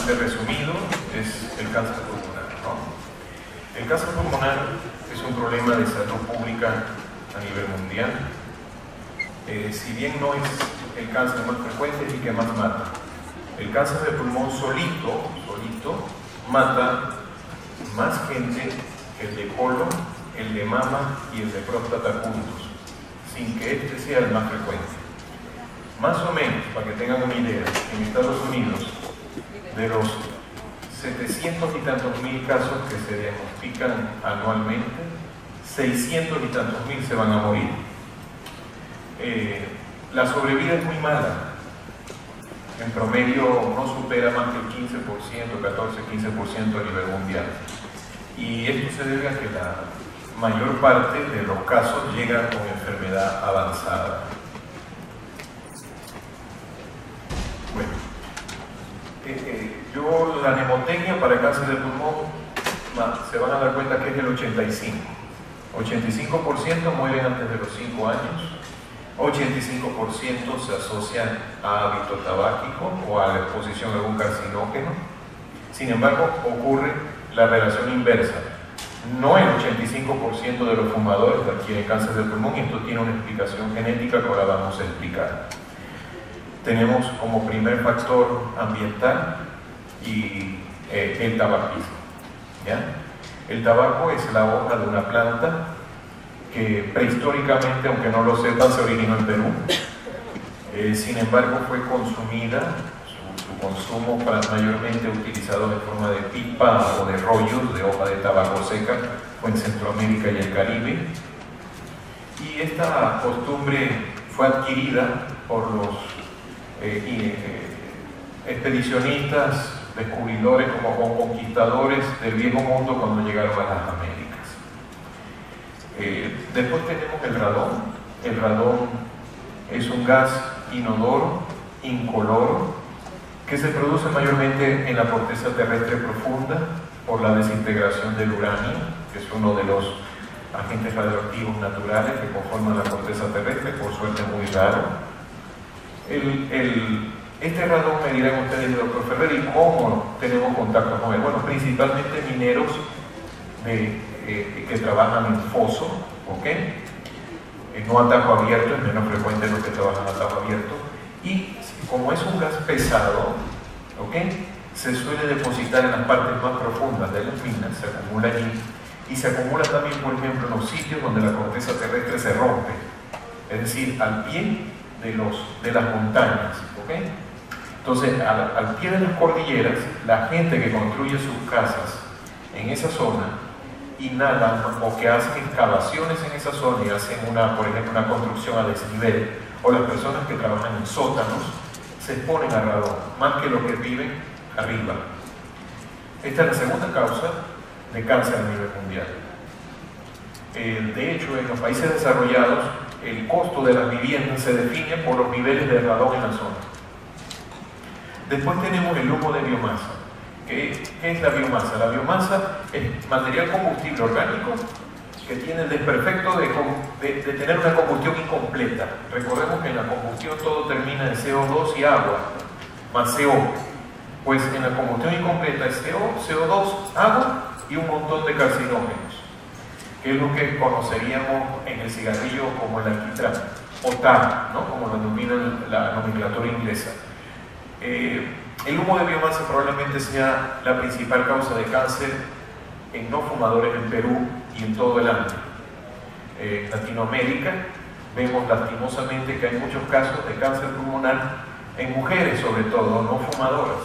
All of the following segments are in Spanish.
bastante resumido, es el cáncer pulmonar, ¿no? El cáncer pulmonar es un problema de salud pública a nivel mundial. Si bien no es el cáncer más frecuente, es el que más mata. El cáncer de pulmón solito mata más gente que el de colon, el de mama y el de próstata juntos, sin que este sea el más frecuente. Más o menos, para que tengan una idea, en Estados Unidos, de los 700 y tantos mil casos que se diagnostican anualmente, 600 y tantos mil se van a morir. La sobrevida es muy mala. En promedio no supera más que el 15%, 14-15% a nivel mundial. Y esto se debe a que la mayor parte de los casos llegan con enfermedad avanzada. Bueno, la mnemotecnia para el cáncer de pulmón se van a dar cuenta que es el 85%. 85% mueren antes de los 5 años. 85% se asocian a hábito tabáquico o a la exposición a algún carcinógeno. Sin embargo, ocurre la relación inversa. No el 85% de los fumadores adquieren cáncer de pulmón, y esto tiene una explicación genética que ahora vamos a explicar. Tenemos como primer factor ambiental y el tabaquismo, ¿ya? El tabaco es la hoja de una planta que prehistóricamente, aunque no lo sepan, se originó en Perú. Sin embargo, fue consumida, su consumo mayormente utilizado en forma de pipa o de rollos de hoja de tabaco seca, fue en Centroamérica y el Caribe. Y esta costumbre fue adquirida por los expedicionistas, descubridores como conquistadores del viejo mundo cuando llegaron a las Américas. Después tenemos el radón. El radón es un gas inodoro, incoloro, que se produce mayormente en la corteza terrestre profunda por la desintegración del uranio, que es uno de los agentes radioactivos naturales que conforman la corteza terrestre, por suerte muy raro. Este radón, me dirán ustedes, doctor Ferrer, ¿y cómo tenemos contacto con él? Bueno, principalmente mineros que trabajan en foso, ¿ok? No a tajo abierto, es menos frecuente los que trabajan a tajo abierto. Y como es un gas pesado, ¿ok?, se suele depositar en las partes más profundas de las minas, se acumula allí, y se acumula también, por ejemplo, en los sitios donde la corteza terrestre se rompe, es decir, al pie de las montañas, ¿ok? Entonces, al pie de las cordilleras, la gente que construye sus casas en esa zona inhalan o que hacen excavaciones en esa zona y hacen por ejemplo, una construcción a desnivel, o las personas que trabajan en sótanos se exponen a radón, más que los que viven arriba. Esta es la segunda causa de cáncer a nivel mundial. De hecho, en los países desarrollados, el costo de las viviendas se define por los niveles de radón en la zona. Después tenemos el humo de biomasa. ¿Qué es la biomasa? La biomasa es material combustible orgánico que tiene el desperfecto de tener una combustión incompleta. Recordemos que en la combustión todo termina en CO2 y agua, más CO. Pues en la combustión incompleta es CO2, agua y un montón de carcinógenos, que es lo que conoceríamos en el cigarrillo como el alquitrán, o tar, ¿no?, como lo denomina la nomenclatura inglesa. El humo de biomasa probablemente sea la principal causa de cáncer en no fumadores en Perú y en todo el ámbito. En Latinoamérica vemos lastimosamente que hay muchos casos de cáncer pulmonar en mujeres, sobre todo, no fumadoras.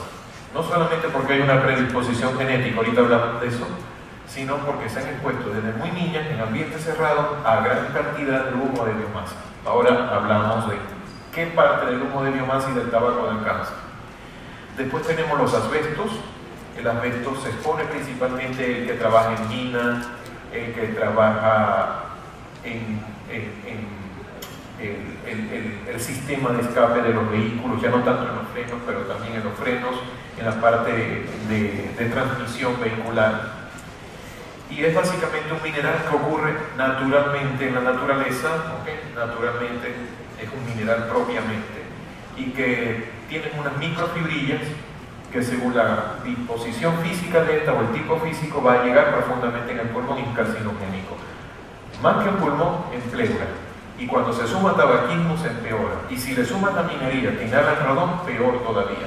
No solamente porque hay una predisposición genética, ahorita hablamos de eso, sino porque se han expuesto desde muy niñas en ambientes cerrados a gran cantidad de humo de biomasa. Ahora hablamos de qué parte del humo de biomasa y del tabaco del cáncer. Después tenemos los asbestos. El asbesto se expone principalmente el que trabaja en mina, el que trabaja en el sistema de escape de los vehículos, ya no tanto en los frenos, pero también en los frenos, en la parte de transmisión vehicular. Y es básicamente un mineral que ocurre naturalmente en la naturaleza, ¿okay? Naturalmente es un mineral propiamente, y que tienen unas microfibrillas que según la disposición física de esta o el tipo físico va a llegar profundamente en el pulmón y es carcinogénico. Más que el pulmón, en pleura. Y cuando se suma tabaquismo se empeora. Y si le suma la minería, que inhala el radón, peor todavía.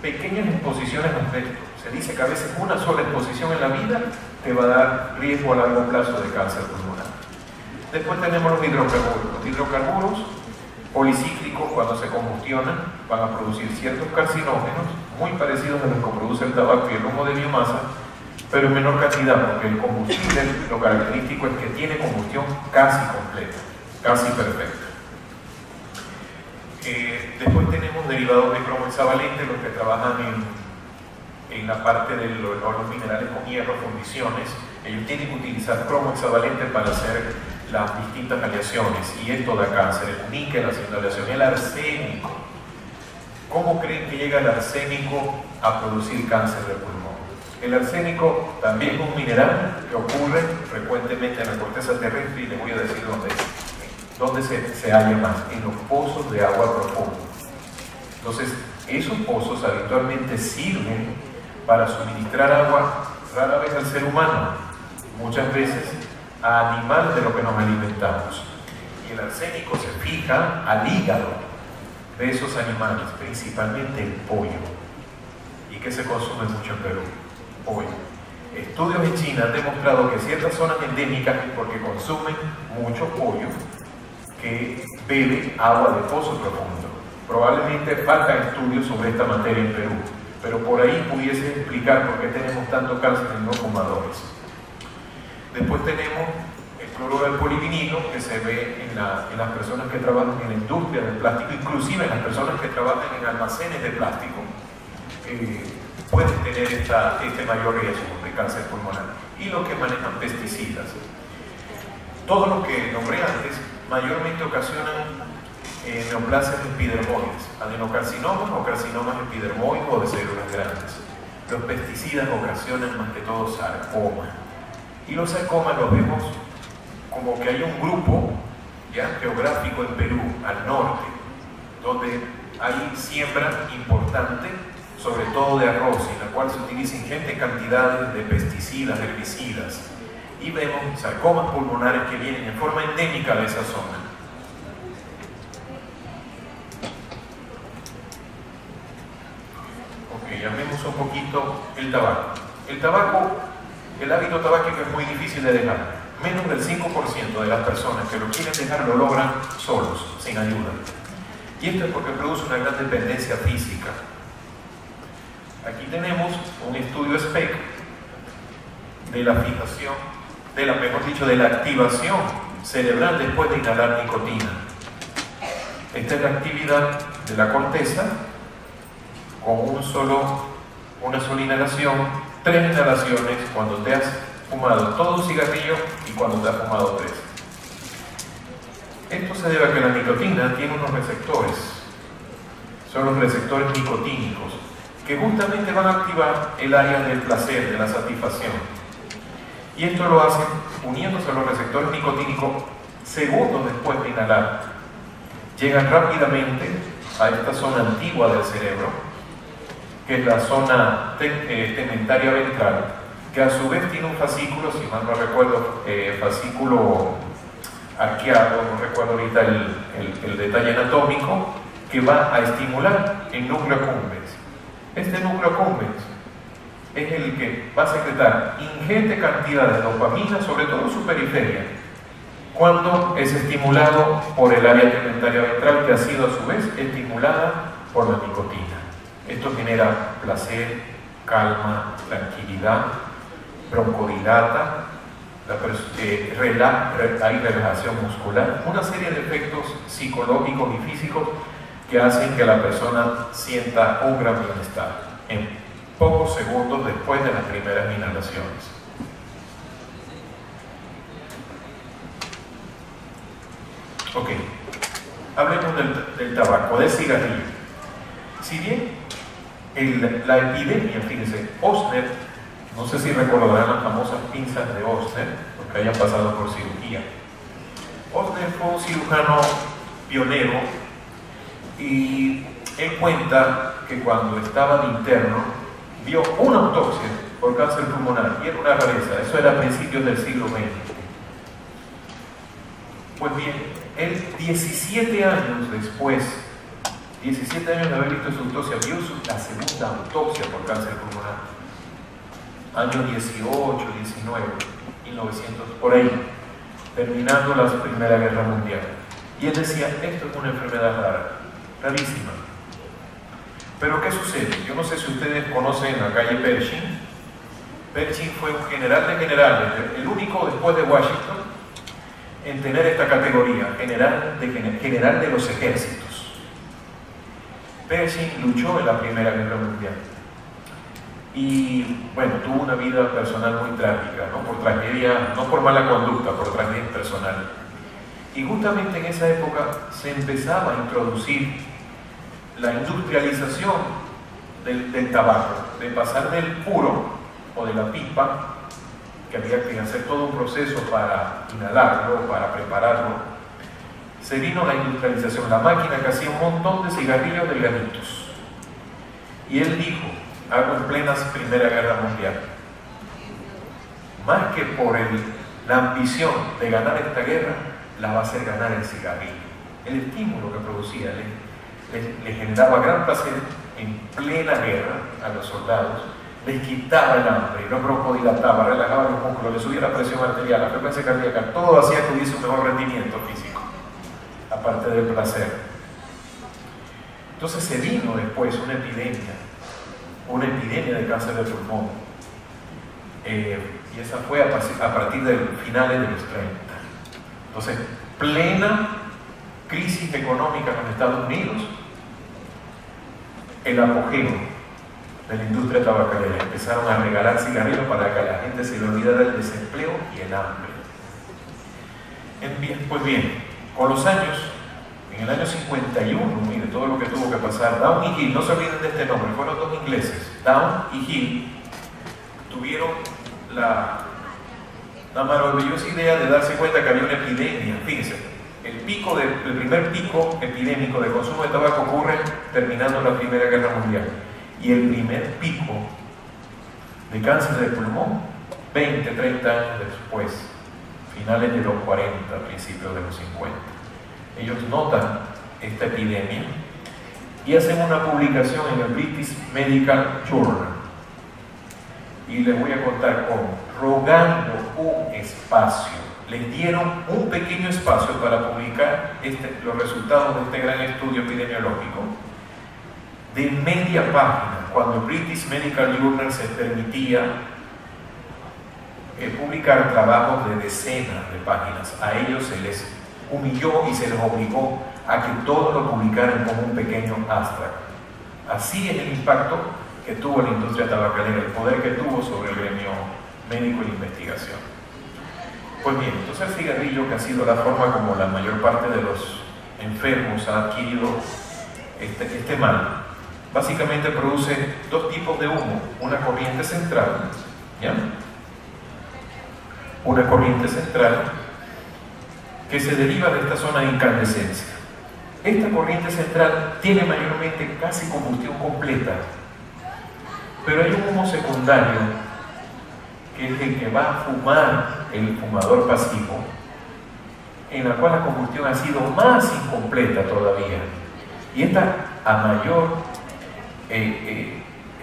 Pequeñas exposiciones al resto. Se dice que a veces una sola exposición en la vida te va a dar riesgo a largo plazo de cáncer pulmonar. Después tenemos los hidrocarburos. Los hidrocarburos policíclicos, cuando se combustionan, van a producir ciertos carcinógenos muy parecidos a los que produce el tabaco y el humo de biomasa, pero en menor cantidad, porque el combustible, lo característico es que tiene combustión casi completa, casi perfecta. Después tenemos derivados de cromo hexavalente, los que trabajan en la parte de los minerales con hierro, fundiciones. Ellos tienen que utilizar cromo hexavalente para hacer las distintas aleaciones, y esto da cáncer. El níquel haciendo aleación, el arsénico. ¿Cómo creen que llega el arsénico a producir cáncer de pulmón? El arsénico también es un mineral que ocurre frecuentemente en la corteza terrestre, y les voy a decir dónde se halla más, en los pozos de agua profunda. Entonces, esos pozos habitualmente sirven para suministrar agua, rara vez al ser humano, muchas veces a animales de los que nos alimentamos. Y el arsénico se fija al hígado de esos animales, principalmente el pollo. ¿Y qué se consume mucho en Perú? Pollo. Estudios en China han demostrado que ciertas zonas endémicas es porque consumen mucho pollo que bebe agua de pozo profundo. Probablemente faltan estudios sobre esta materia en Perú, pero por ahí pudiese explicar por qué tenemos tanto cáncer en los fumadores. Después tenemos el cloruro del polivinilo, que se ve en las personas que trabajan en la industria del plástico, inclusive en las personas que trabajan en almacenes de plástico, pueden tener este mayor riesgo de cáncer pulmonar. Y los que manejan pesticidas. Todos los que nombré antes mayormente ocasionan neoplasias epidermoides, adenocarcinomas o carcinomas epidermoides o de células grandes. Los pesticidas ocasionan más que todo sarcoma. Y los sarcomas los vemos como que hay un grupo ya geográfico en Perú, al norte, donde hay siembra importante, sobre todo de arroz, en la cual se utilizan ingentes cantidades de pesticidas, herbicidas, y vemos sarcomas pulmonares que vienen en forma endémica de esa zona. Ok, hablemos un poquito el tabaco. El tabaco, el hábito tabáquico es muy difícil de dejar. Menos del 5% de las personas que lo quieren dejar lo logran solos, sin ayuda. Y esto es porque produce una gran dependencia física. Aquí tenemos un estudio SPEC de la fijación, mejor dicho, de la activación cerebral después de inhalar nicotina. Esta es la actividad de la corteza con una sola inhalación, 3 inhalaciones cuando te has fumado todo un cigarrillo y cuando te has fumado 3. Esto se debe a que la nicotina tiene unos receptores, son los receptores nicotínicos, que justamente van a activar el área del placer, de la satisfacción. Y esto lo hacen uniéndose a los receptores nicotínicos segundos después de inhalar. Llegan rápidamente a esta zona antigua del cerebro, que es la zona tegmentaria ventral, que a su vez tiene un fascículo, si mal no recuerdo, fascículo arqueado, no recuerdo ahorita el detalle anatómico, que va a estimular el núcleo accumbens. Este núcleo accumbens es el que va a secretar ingente cantidad de dopamina, sobre todo en su periferia, cuando es estimulado por el área tegmentaria ventral, que ha sido a su vez estimulada por la nicotina. Esto genera placer, calma, tranquilidad, broncodilata, hay relajación muscular, una serie de efectos psicológicos y físicos que hacen que la persona sienta un gran bienestar en pocos segundos después de las primeras inhalaciones. Ok, hablemos del tabaco, del cigarrillo. Si bien la epidemia, fíjense, Osner, no sé si recordarán las famosas pinzas de Osner, los que hayan pasado por cirugía. Osner fue un cirujano pionero y él cuenta que que cuando estaba de interno vio una autopsia por cáncer pulmonar, y era una rareza. Eso era a principios del siglo XX. Pues bien, él 17 años después, 17 años de haber visto su autopsia, vio la segunda autopsia por cáncer pulmonar. Años 18, 19, 1900, por ahí, terminando la Primera Guerra Mundial. Y él decía, esto es una enfermedad rara, rarísima. Pero ¿qué sucede? Yo no sé si ustedes conocen a Guy Pershing. Pershing fue un general de generales, el único después de Washington en tener esta categoría, general de los ejércitos. Pershing luchó en la Primera Guerra Mundial y, bueno, tuvo una vida personal muy trágica, no por tragedia, no por mala conducta, por tragedia personal. Y justamente en esa época se empezaba a introducir la industrialización del tabaco, de pasar del puro o de la pipa, que había que hacer todo un proceso para inhalarlo, para prepararlo. Se vino la industrialización, la máquina que hacía un montón de cigarrillos delgaditos. Y él dijo, algo en plena Primera Guerra Mundial, más que por la ambición de ganar esta guerra, la va a hacer ganar el cigarrillo. El estímulo que producía le generaba gran placer en plena guerra a los soldados, les quitaba el hambre, los broncodilataba, relajaba los músculos, les subía la presión arterial, la frecuencia cardíaca, todo hacía que hubiese un mejor rendimiento físico, aparte del placer. Entonces se vino después una epidemia de cáncer de pulmón, y esa fue a partir de finales de los 30. Entonces, plena crisis económica en Estados Unidos, el apogeo de la industria tabacalera. Empezaron a regalar cigarrillos para que la gente se le olvidara del desempleo y el hambre. Pues bien, con los años, en el año 51, mire todo lo que tuvo que pasar, Down y Hill, no se olviden de este nombre, fueron dos ingleses, Down y Hill, tuvieron la maravillosa idea de darse cuenta que había una epidemia. Fíjense, el primer pico epidémico de consumo de tabaco ocurre terminando la Primera Guerra Mundial. Y el primer pico de cáncer de pulmón, 20, 30 años después, finales de los 40, principios de los 50. Ellos notan esta epidemia y hacen una publicación en el British Medical Journal. Y les voy a contar cómo, rogando un espacio. Les dieron un pequeño espacio para publicar los resultados de este gran estudio epidemiológico de media página, cuando el British Medical Journal se permitía publicar trabajos de decenas de páginas. A ellos se les humilló y se les obligó a que todos lo publicaran como un pequeño abstract. Así es el impacto que tuvo la industria tabacalera, el poder que tuvo sobre el gremio médico y la investigación. Pues bien, entonces el cigarrillo, que ha sido la forma como la mayor parte de los enfermos ha adquirido este mal, básicamente produce dos tipos de humo, una corriente central, ¿ya? Una corriente central que se deriva de esta zona de incandescencia. Esta corriente central tiene mayormente casi combustión completa, pero hay un humo secundario que es el que va a fumar el fumador pasivo, en la cual la combustión ha sido más incompleta todavía, y esta a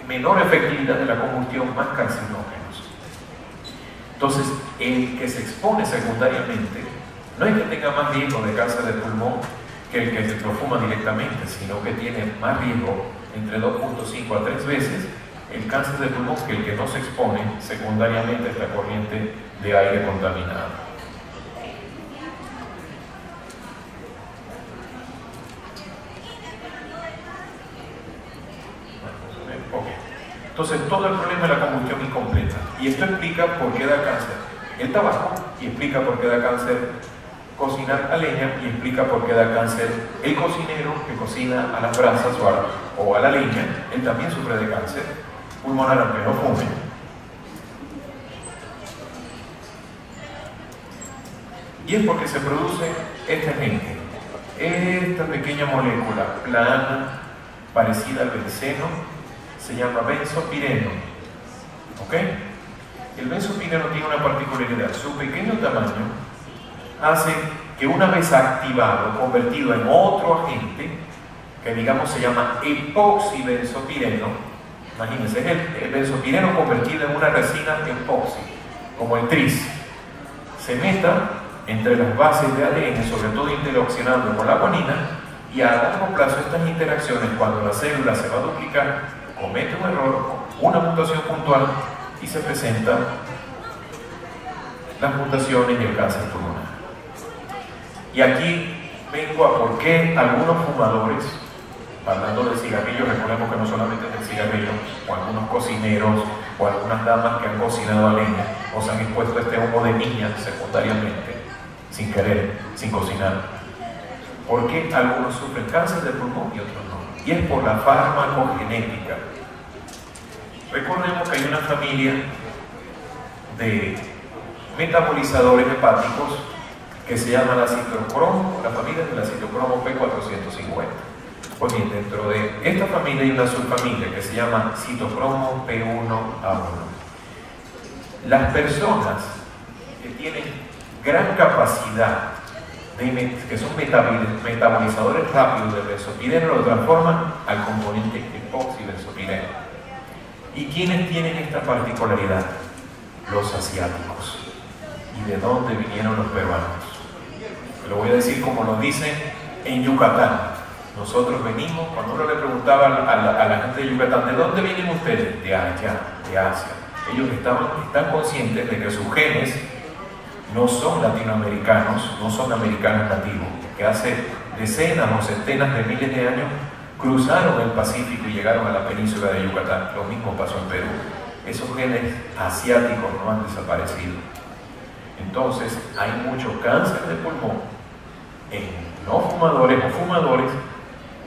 menor efectividad de la combustión, más carcinógenos. Entonces, el que se expone secundariamente no es que tenga más riesgo de cáncer de pulmón que el que se lo fuma directamente, sino que tiene más riesgo, entre 2.5 a 3 veces, el cáncer de pulmón que el que no se expone secundariamente a esta corriente de aire contaminado. Entonces, todo el problema es la combustión incompleta. Y esto explica por qué da cáncer el tabaco, y explica por qué da cáncer cocinar a leña, y explica por qué da cáncer el cocinero que cocina a las brasas o a la leña. Él también sufre de cáncer pulmonar aunque no fume. Y es porque se produce este agente, esta pequeña molécula plana, parecida al benceno, se llama benzopireno. ¿Ok? El benzopireno tiene una particularidad: su pequeño tamaño hace que, una vez activado, convertido en otro agente, que digamos se llama epoxibenzopireno, imagínense, es el benzopireno convertido en una resina epoxi, como el tris, se meta entre las bases de ADN, sobre todo interoxidando con la guanina, y a largo plazo estas interacciones, cuando la célula se va a duplicar, comete un error, una mutación puntual, y se presentan las mutaciones y el cáncer pulmonar. Y aquí vengo a por qué algunos fumadores, hablando del cigarrillo, recordemos que no solamente es el cigarrillo, o algunos cocineros, o algunas damas que han cocinado a leña, o se han expuesto a este humo de niña secundariamente, sin querer, sin cocinar. ¿Por qué algunos sufren cáncer de pulmón y otros no? Y es por la farmacogenética. Recordemos que hay una familia de metabolizadores hepáticos que se llama la citocromo, la familia de la citocromo P450. Pues bien, dentro de esta familia hay una subfamilia que se llama citocromo P1A1. Las personas que tienen gran capacidad, que son metabolizadores rápidos del benzopireno, lo transforman al componente epoxibenzopireno. ¿Y quiénes tienen esta particularidad? Los asiáticos. ¿Y de dónde vinieron los peruanos? Lo voy a decir como lo dicen en Yucatán. Nosotros venimos, cuando uno le preguntaba a la gente de Yucatán, ¿de dónde vienen ustedes? De allá, de Asia. Ellos están conscientes de que sus genes no son latinoamericanos, no son americanos nativos, que hace decenas o centenas de miles de años cruzaron el Pacífico y llegaron a la península de Yucatán. Lo mismo pasó en Perú. Esos genes asiáticos no han desaparecido. Entonces, hay mucho cáncer de pulmón en no fumadores o fumadores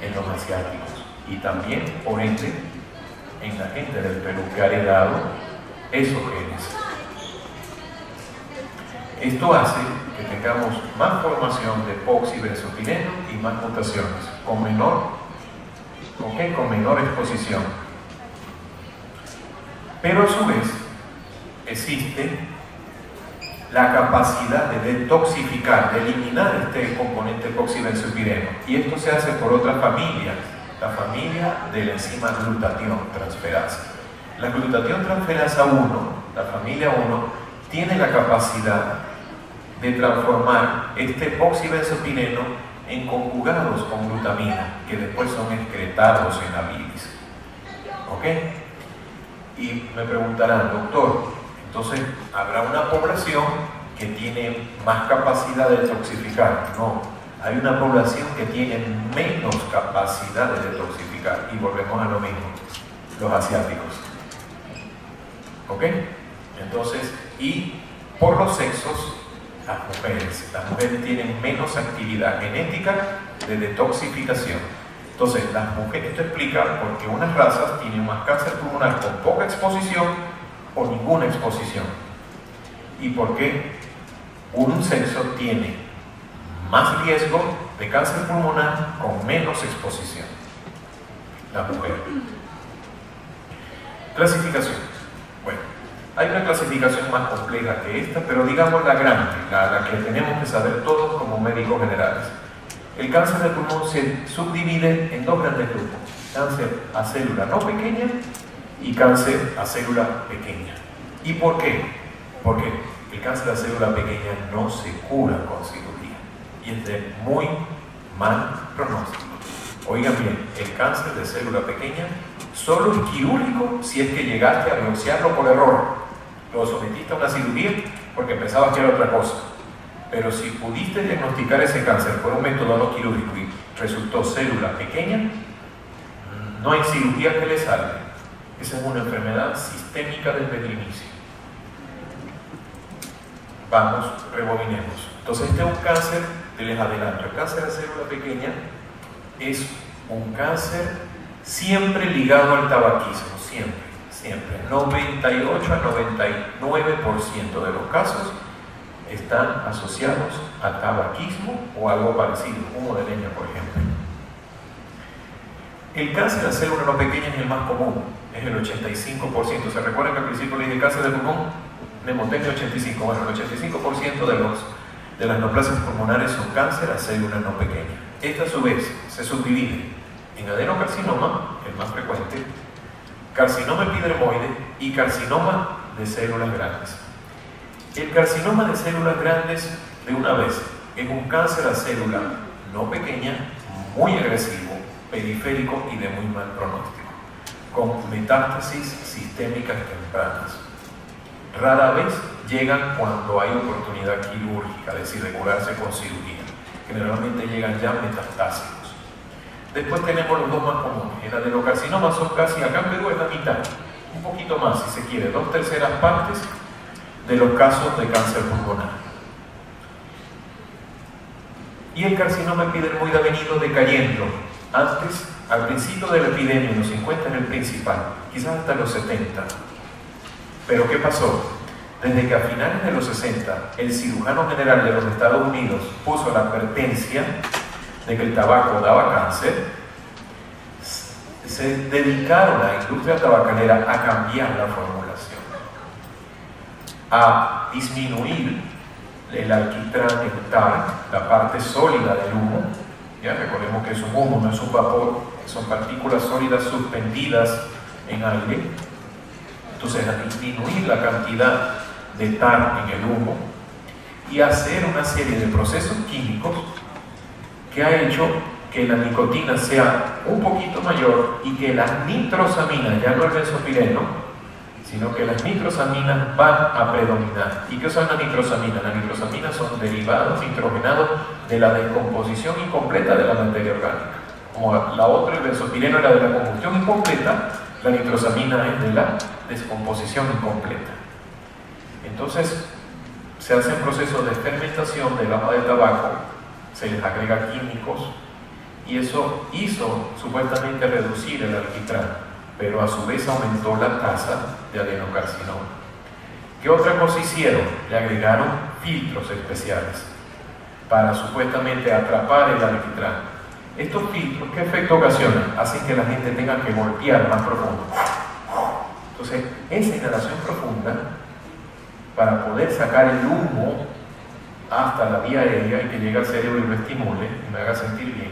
en los asiáticos, y también, por ende, en la gente del Perú que ha heredado esos genes. Esto hace que tengamos más formación de epoxibenzopireno y más mutaciones, con menor exposición. Pero a su vez existe la capacidad de detoxificar, de eliminar este componente epoxibenzopireno, y esto se hace por otra familia, la familia de la enzima glutatión transferasa. La glutatión transferasa 1, la familia 1, tiene la capacidad de transformar este epoxibenzopireno en conjugados con glutamina, que después son excretados en la bilis. ¿Ok? Y me preguntarán, doctor, entonces ¿habrá una población que tiene más capacidad de detoxificar? No, hay una población que tiene menos capacidad de detoxificar, y volvemos a lo mismo, los asiáticos. ¿Ok? Entonces, y por los sexos, las mujeres tienen menos actividad genética de detoxificación. Entonces, las mujeres, esto explica por qué unas razas tienen más cáncer pulmonar con poca exposición o ninguna exposición, y por qué un sexo tiene más riesgo de cáncer pulmonar con menos exposición, la mujer. Clasificación. Bueno, hay una clasificación más compleja que esta, pero digamos la grande, la que tenemos que saber todos como médicos generales. El cáncer de pulmón se subdivide en dos grandes grupos: cáncer a célula no pequeña y cáncer a célula pequeña. ¿Y por qué? Porque el cáncer a célula pequeña no se cura con cirugía y es de muy mal pronóstico. Oigan bien, el cáncer de célula pequeña solo es quirúrgico si es que llegaste a biopsiarlo por error. Lo sometiste a una cirugía porque pensabas que era otra cosa. Pero si pudiste diagnosticar ese cáncer por un método no quirúrgico y resultó célula pequeña, no hay cirugía que le salve. Esa es una enfermedad sistémica desde el inicio. Vamos, rebobinemos. Entonces este es un cáncer, les adelanto, el cáncer de célula pequeña es un cáncer siempre ligado al tabaquismo, siempre. 98 a 99% de los casos están asociados a tabaquismo o algo parecido, humo de leña, por ejemplo. El cáncer de célula no pequeña es el más común, es el 85%. ¿Se recuerdan que al principio le dije cáncer de pulmón? Nemotecnia 85%. Bueno, el 85% de las neoplasias pulmonares son cáncer a células no pequeñas. Esta a su vez se subdivide en adenocarcinoma, el más frecuente, carcinoma epidermoide y carcinoma de células grandes. El carcinoma de células grandes, de una vez, es un cáncer a célula no pequeña, muy agresivo, periférico y de muy mal pronóstico, con metástasis sistémicas tempranas. Rara vez llegan cuando hay oportunidad quirúrgica, es decir, de curarse con cirugía. Generalmente llegan ya metastásicos. Después tenemos los dos más comunes. El adenocarcinoma son casi, acá en Perú es la mitad, un poquito más si se quiere, 2/3 partes de los casos de cáncer pulmonar. Y el carcinoma epidermoide ha venido decayendo. Antes, al principio de la epidemia, en los 50 era el principal, quizás hasta los 70. Pero ¿qué pasó? Desde que a finales de los 60 el cirujano general de los Estados Unidos puso la advertencia de que el tabaco daba cáncer, se dedicaron a la industria tabacalera a cambiar la formulación, a disminuir el alquitrán, el TAR, la parte sólida del humo. Ya recordemos que es un humo, no es un vapor, son partículas sólidas suspendidas en aire. Entonces, a disminuir la cantidad de TAR en el humo y hacer una serie de procesos químicos que ha hecho que la nicotina sea un poquito mayor y que las nitrosaminas, ya no el benzopireno, sino que las nitrosaminas van a predominar. ¿Y qué son las nitrosaminas? Las nitrosaminas son derivados nitrogenados de la descomposición incompleta de la materia orgánica. Como la otra, el benzopireno, era de la combustión incompleta, la nitrosamina es de la descomposición incompleta. Entonces, se hacen procesos de fermentación de la hoja de tabaco, se les agrega químicos, y eso hizo supuestamente reducir el alquitrán, pero a su vez aumentó la tasa de adenocarcinoma. ¿Qué otra cosa hicieron? Le agregaron filtros especiales para supuestamente atrapar el alquitrán. Estos filtros, ¿qué efecto ocasionan? Hacen que la gente tenga que golpear más profundo. Entonces, esa inhalación profunda, para poder sacar el humo hasta la vía aérea y que llegue al cerebro y lo estimule y me haga sentir bien,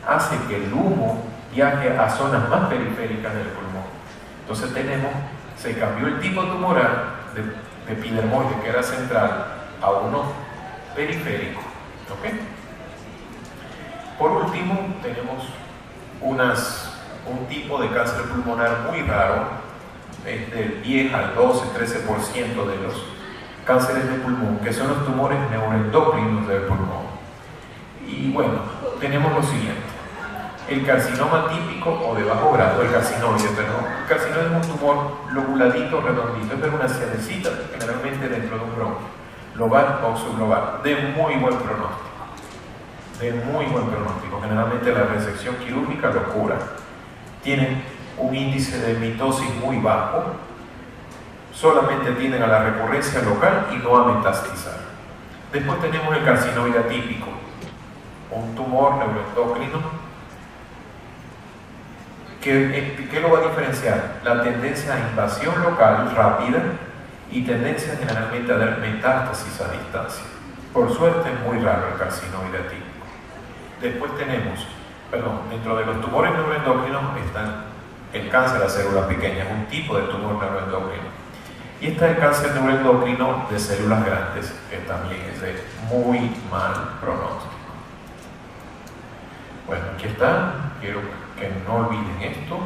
hace que el humo viaje a zonas más periféricas del pulmón. Entonces se cambió el tipo tumoral de epidermoide, que era central, a uno periférico. ¿Ok? Por último, tenemos un tipo de cáncer pulmonar muy raro, es del 10 al 12, 13% de los cánceres de pulmón, que son los tumores neuroendocrinos del pulmón. Y bueno, tenemos lo siguiente: el carcinoma típico o de bajo grado, el carcinoide, perdón. El carcinoide es un tumor lobuladito, redondito, es una ciadecita, generalmente dentro de un bronquio, lobar o sublobar, de muy buen pronóstico. De muy buen pronóstico. Generalmente la resección quirúrgica lo cura. Tienen un índice de mitosis muy bajo, solamente tienden a la recurrencia local y no a metastizar. Después tenemos el carcinoide atípico, un tumor neuroendocrino. ¿Qué lo va a diferenciar? La tendencia a invasión local rápida y tendencia generalmente a dar metástasis a distancia. Por suerte es muy raro el carcinoide atípico. Después tenemos, dentro de los tumores neuroendocrinos están el cáncer a células pequeñas, un tipo de tumor neuroendocrino. Y está el cáncer neuroendocrino de células grandes, que también es de muy mal pronóstico. Bueno, aquí está, quiero que no olviden esto.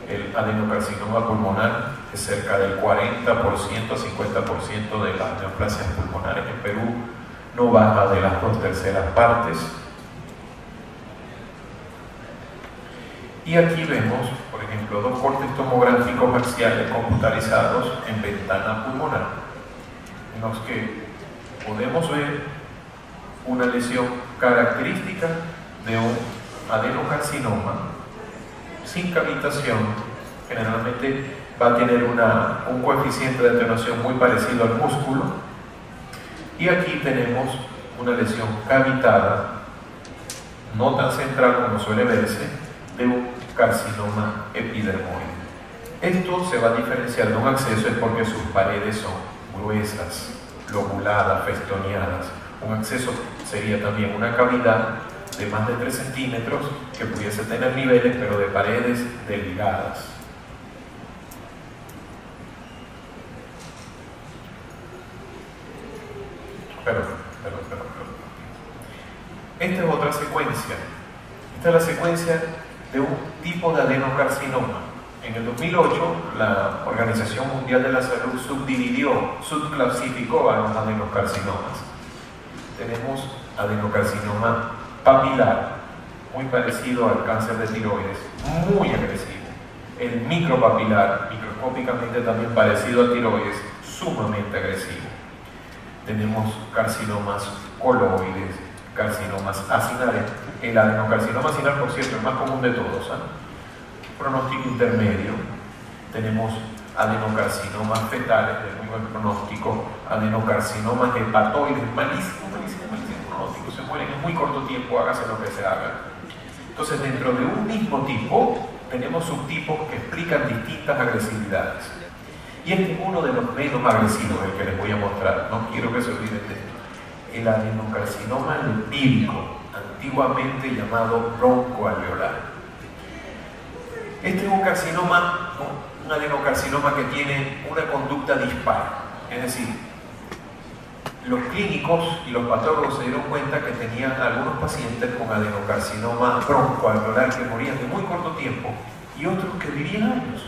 El adenocarcinoma pulmonar es cerca del 40% a 50% de las neoplasias pulmonares en Perú, no baja de las 2/3 partes. Y aquí vemos, por ejemplo, dos cortes tomográficos axiales computarizados en ventana pulmonar, en los que podemos ver una lesión característica de un adenocarcinoma sin cavitación. Generalmente va a tener un coeficiente de atenuación muy parecido al músculo. Y aquí tenemos una lesión cavitada, no tan central como suele verse, de un carcinoma epidermoide. Esto se va a diferenciar de un absceso es porque sus paredes son gruesas, lobuladas, festoneadas. Un absceso sería también una cavidad de más de 3 centímetros que pudiese tener niveles, pero de paredes delgadas. Perdón. Esta es otra secuencia. Esta es la secuencia de un tipo de adenocarcinoma. En el 2008, la Organización Mundial de la Salud subclasificó a los adenocarcinomas. Tenemos adenocarcinoma papilar, muy parecido al cáncer de tiroides, muy agresivo. El micropapilar, microscópicamente también parecido al tiroides, sumamente agresivo. Tenemos carcinomas coloides, carcinomas acinales. El adenocarcinoma acinal, por cierto, es más común de todos, pronóstico intermedio. Tenemos adenocarcinomas fetales de muy buen pronóstico, adenocarcinomas hepatoides, malísimo pronóstico, se mueren en muy corto tiempo, hágase lo que se haga. Entonces, dentro de un mismo tipo, tenemos subtipos que explican distintas agresividades. Y este es uno de los menos agresivos, el que les voy a mostrar. No quiero que se olviden de esto. El adenocarcinoma lipídico, antiguamente llamado broncoalveolar. Este es un carcinoma, un adenocarcinoma que tiene una conducta dispar. Es decir, los clínicos y los patólogos se dieron cuenta que tenían algunos pacientes con adenocarcinoma broncoalveolar que morían de muy corto tiempo y otros que vivían años.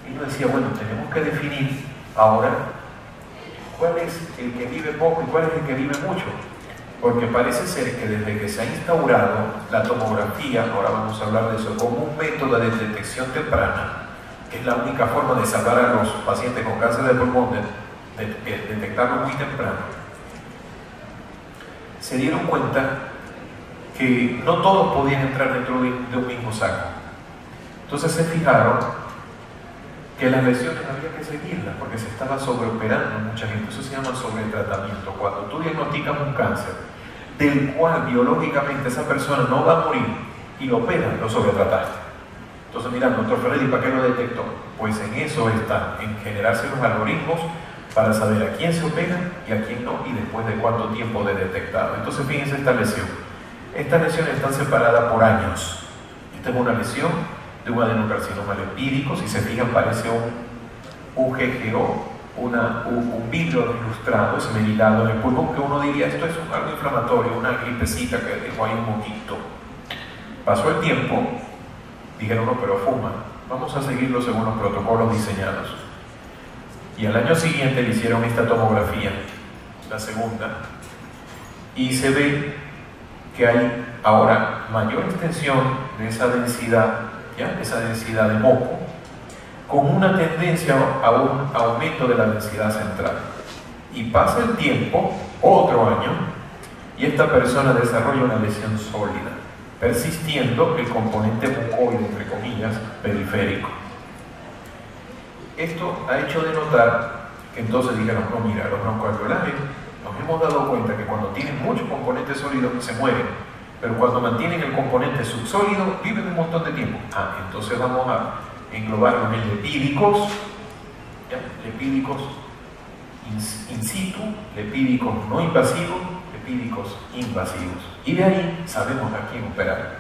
Y uno decía, bueno, tenemos que definir ahora cuál es el que vive poco y cuál es el que vive mucho. Porque parece ser que desde que se ha instaurado la tomografía, ahora vamos a hablar de eso, como un método de detección temprana, que es la única forma de salvar a los pacientes con cáncer de pulmón, de detectarlo muy temprano, se dieron cuenta que no todos podían entrar dentro de un mismo saco. Entonces se fijaron que las lesiones había que seguirlas porque se estaba sobreoperando mucha gente. Eso se llama sobretratamiento. Cuando tú diagnosticas un cáncer del cual biológicamente esa persona no va a morir y lo operas, lo sobretrataste. Entonces, mira, doctor Ferretti, ¿para qué lo detectó? Pues en eso está, en generarse los algoritmos para saber a quién se opera y a quién no y después de cuánto tiempo de detectado. Entonces, fíjense esta lesión. Estas lesiones están separadas por años. Esta es una lesión de un adenocarcinoma lipídico. Si se fijan, parece un GGO, un vidrio ilustrado, esmerilado en el pulmón, que uno diría, esto es algo inflamatorio, una gripecita que dejó ahí un moquito. Pasó el tiempo, dijeron, no, pero fuma, vamos a seguirlo según los protocolos diseñados. Y al año siguiente le hicieron esta tomografía, la segunda, y se ve que hay ahora mayor extensión de esa densidad, ¿ya? Esa densidad de moco, con una tendencia a un aumento de la densidad central. Y pasa el tiempo, otro año, y esta persona desarrolla una lesión sólida, persistiendo el componente mucoide, entre comillas, periférico. Esto ha hecho denotar que entonces dijeron, no, mira, los broncoalveolares nos hemos dado cuenta que cuando tienen muchos componentes sólidos se mueren, pero cuando mantienen el componente subsólido viven un montón de tiempo. Entonces vamos a englobarlos en lipídicos, ¿ya? Lipídicos in situ, lipídicos no invasivos, lipídicos invasivos. Y de ahí sabemos a quién operar.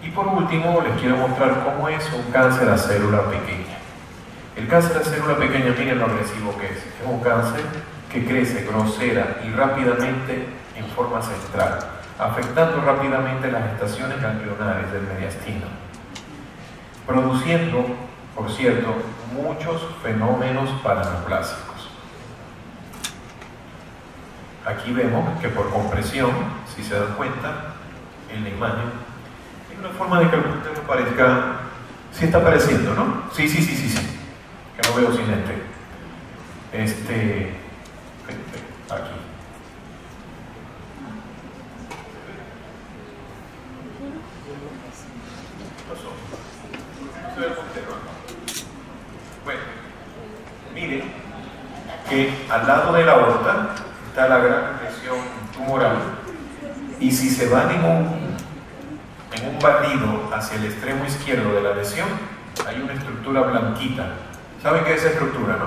Y por último, les quiero mostrar cómo es un cáncer a célula pequeña. El cáncer a célula pequeña, miren lo agresivo que es. Es un cáncer que crece grosera y rápidamente en forma central, afectando rápidamente las estaciones ganglionares del mediastino, produciendo, por cierto, muchos fenómenos paraneoplásicos. Aquí vemos que por compresión, si se dan cuenta, en la imagen, hay una forma de que el punto no parezca, sí está apareciendo, ¿no? Sí, que no veo sin aquí. Bueno, miren que al lado de la aorta está la gran lesión tumoral Y si se van en un barrido hacia el extremo izquierdo de la lesión, hay una estructura blanquita. ¿Saben qué es esa estructura, no?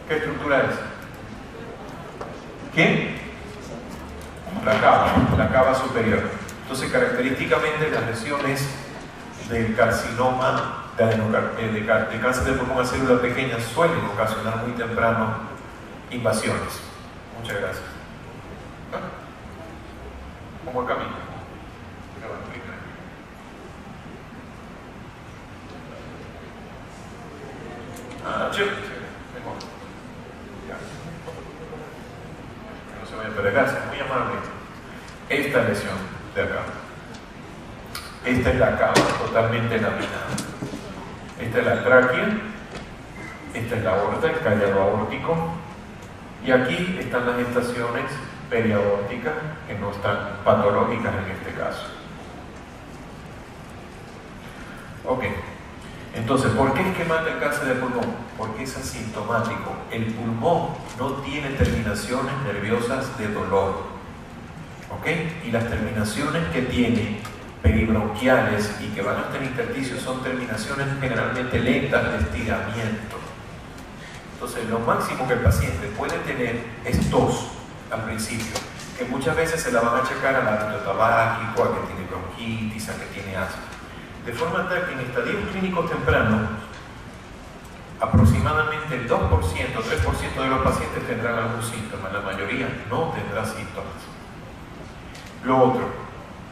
¿Qué estructura es? ¿Qué? La cava superior. Entonces, característicamente, las lesiones del carcinoma, de cáncer de pulmón a células pequeñas suelen ocasionar muy temprano invasiones. Muchas gracias. ¿Cómo camino? Chévere, mejor. Ya. Que no se vaya a perder. Gracias, muy amable. Esta lesión de acá. Esta es la cava totalmente laminada. Esta es la tráquea. Esta es la aorta, el callado aórtico. Y aquí están las estaciones periaórticas que no están patológicas en este caso. Ok. Entonces, ¿por qué es que mata el cáncer de pulmón? Porque es asintomático. El pulmón no tiene terminaciones nerviosas de dolor. ¿Ok? Y las terminaciones que tiene peribronquiales y que van hasta el intersticio son terminaciones generalmente lentas de estiramiento. Entonces, lo máximo que el paciente puede tener es tos al principio, que muchas veces se la van a achacar al hábito tabáquico, a que tiene bronquitis, a que tiene asma. De forma tal que en estadios clínicos tempranos, aproximadamente el 2%, 3% de los pacientes tendrán algún síntoma, la mayoría no tendrá síntomas. Lo otro,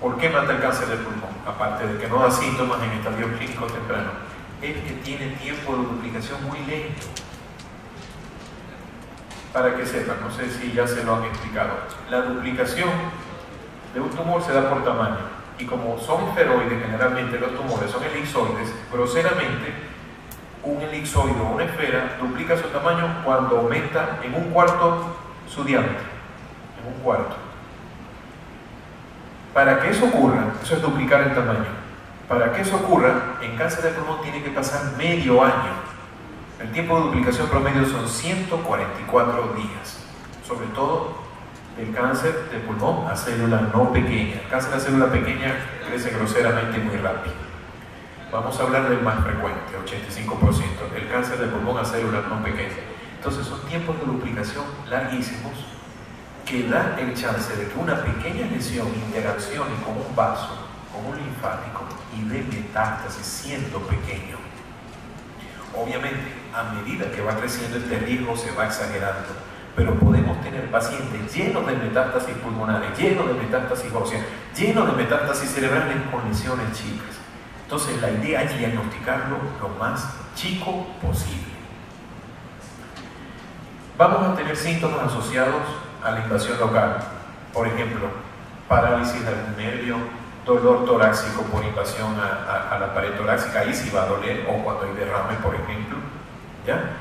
¿por qué mata el cáncer de pulmón? Aparte de que no da síntomas en estadios clínicos tempranos, es que tiene tiempo de duplicación muy lento. Para que sepan, no sé si ya se lo han explicado, la duplicación de un tumor se da por tamaño. Y como son esferoides, generalmente los tumores son elipsoides, groseramente, un elipsoide o una esfera duplica su tamaño cuando aumenta en un cuarto su diámetro. En un cuarto. Para que eso ocurra, eso es duplicar el tamaño. Para que eso ocurra, en cáncer de pulmón tiene que pasar medio año. El tiempo de duplicación promedio son 144 días. Sobre todo el cáncer de pulmón a célula no pequeña. El cáncer de célula pequeña crece groseramente muy rápido. Vamos a hablar del más frecuente, 85%, el cáncer de pulmón a células no pequeñas. Entonces son tiempos de duplicación larguísimos que dan el chance de que una pequeña lesión interaccione con un vaso, con un linfático y dé metástasis siendo pequeño. Obviamente, a medida que va creciendo este riesgo se va exagerando. Pero podemos tener pacientes llenos de metástasis pulmonares, llenos de metástasis óseas, llenos de metástasis cerebrales con lesiones chicas. Entonces la idea es diagnosticarlo lo más chico posible. Vamos a tener síntomas asociados a la invasión local. Por ejemplo, parálisis de algún nervio, dolor torácico por invasión a la pared torácica, ahí sí va a doler, o cuando hay derrame, por ejemplo. ¿Ya?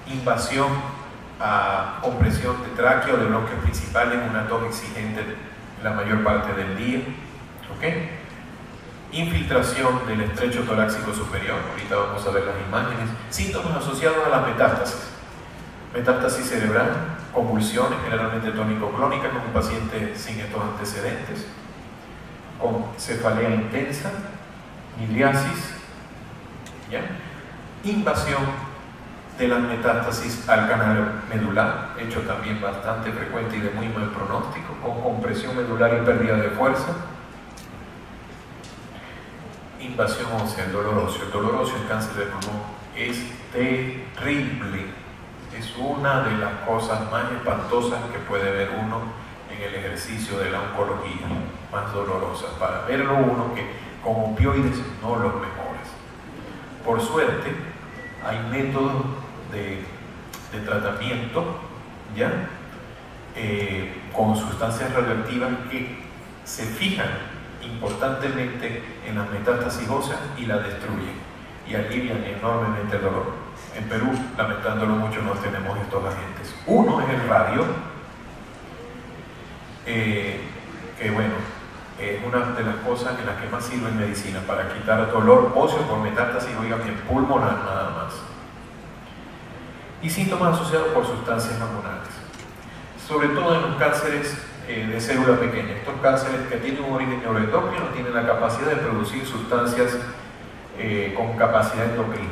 Invasión a compresión de tráquea o de bronquios principales, una tos exigente la mayor parte del día. ¿Okay? Infiltración del estrecho torácico superior, ahorita vamos a ver las imágenes. Síntomas asociados a las metástasis. Metástasis cerebral, convulsiones, generalmente tónico-clónicas con un paciente sin estos antecedentes, con cefalea intensa, midriasis, ¿ya? Invasión de las metástasis al canal medular, hecho también bastante frecuente y de muy mal pronóstico, con compresión medular y pérdida de fuerza. Invasión ósea, el dolor óseo. El dolor óseo en cáncer de pulmón es terrible. Es una de las cosas más espantosas que puede ver uno en el ejercicio de la oncología, más dolorosas. Para verlo uno que con opioides no los mejores. Por suerte, hay métodos de tratamiento, ¿ya? Con sustancias radioactivas que se fijan importantemente en las metástasis óseas y la destruyen y alivian enormemente el dolor. En Perú, lamentándolo mucho, no tenemos estos agentes. Uno es el radio, que bueno, es una de las cosas en las que más sirve en medicina para quitar dolor óseo por metástasis, oigan bien, pulmonar nada más. Y síntomas asociados por sustancias hormonales. sobre todo en los cánceres de célula pequeña. Estos cánceres que tienen un origen neuroendocrino tienen la capacidad de producir sustancias con capacidad endocrina.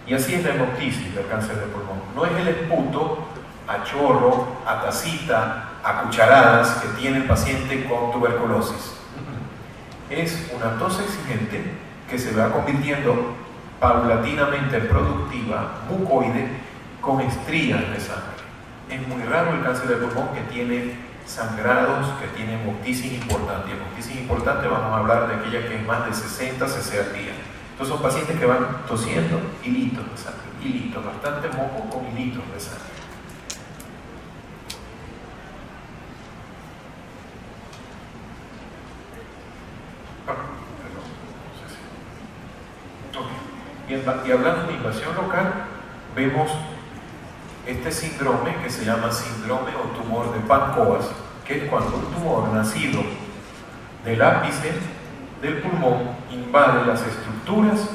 Y así es la hemoptisis del cáncer de pulmón. No es el esputo a chorro, a tacita, a cucharadas que tiene el paciente con tuberculosis. Es una tos exigente que se va convirtiendo paulatinamente en productiva, mucoide, con estrías de sangre. Es muy raro el cáncer de pulmón que tiene sangrados, que tiene hemoptisis importante. Y hemoptisis importante vamos a hablar de aquella que es más de 60 cc al día. Entonces son pacientes que van tosiendo hilitos de sangre, hilitos, bastante moco con hilitos de sangre. Y hablando de invasión local, vemos este síndrome que se llama síndrome o tumor de Pancoas, que es cuando un tumor nacido del ápice del pulmón invade las estructuras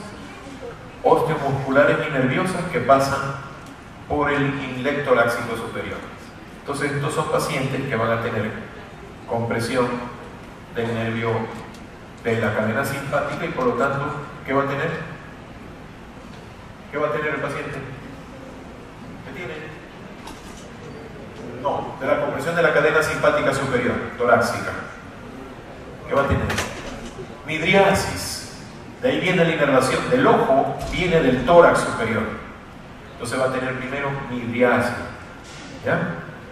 osteomusculares y nerviosas que pasan por el inlet torácico superior. Entonces estos son pacientes que van a tener compresión del nervio de la cadena simpática y por lo tanto, ¿qué va a tener? ¿Qué va a tener el paciente? ¿Qué tiene? No, de la compresión de la cadena simpática superior, torácica. ¿Qué va a tener? Midriasis. De ahí viene la inervación del ojo, viene del tórax superior. Entonces va a tener primero midriasis. ¿Ya?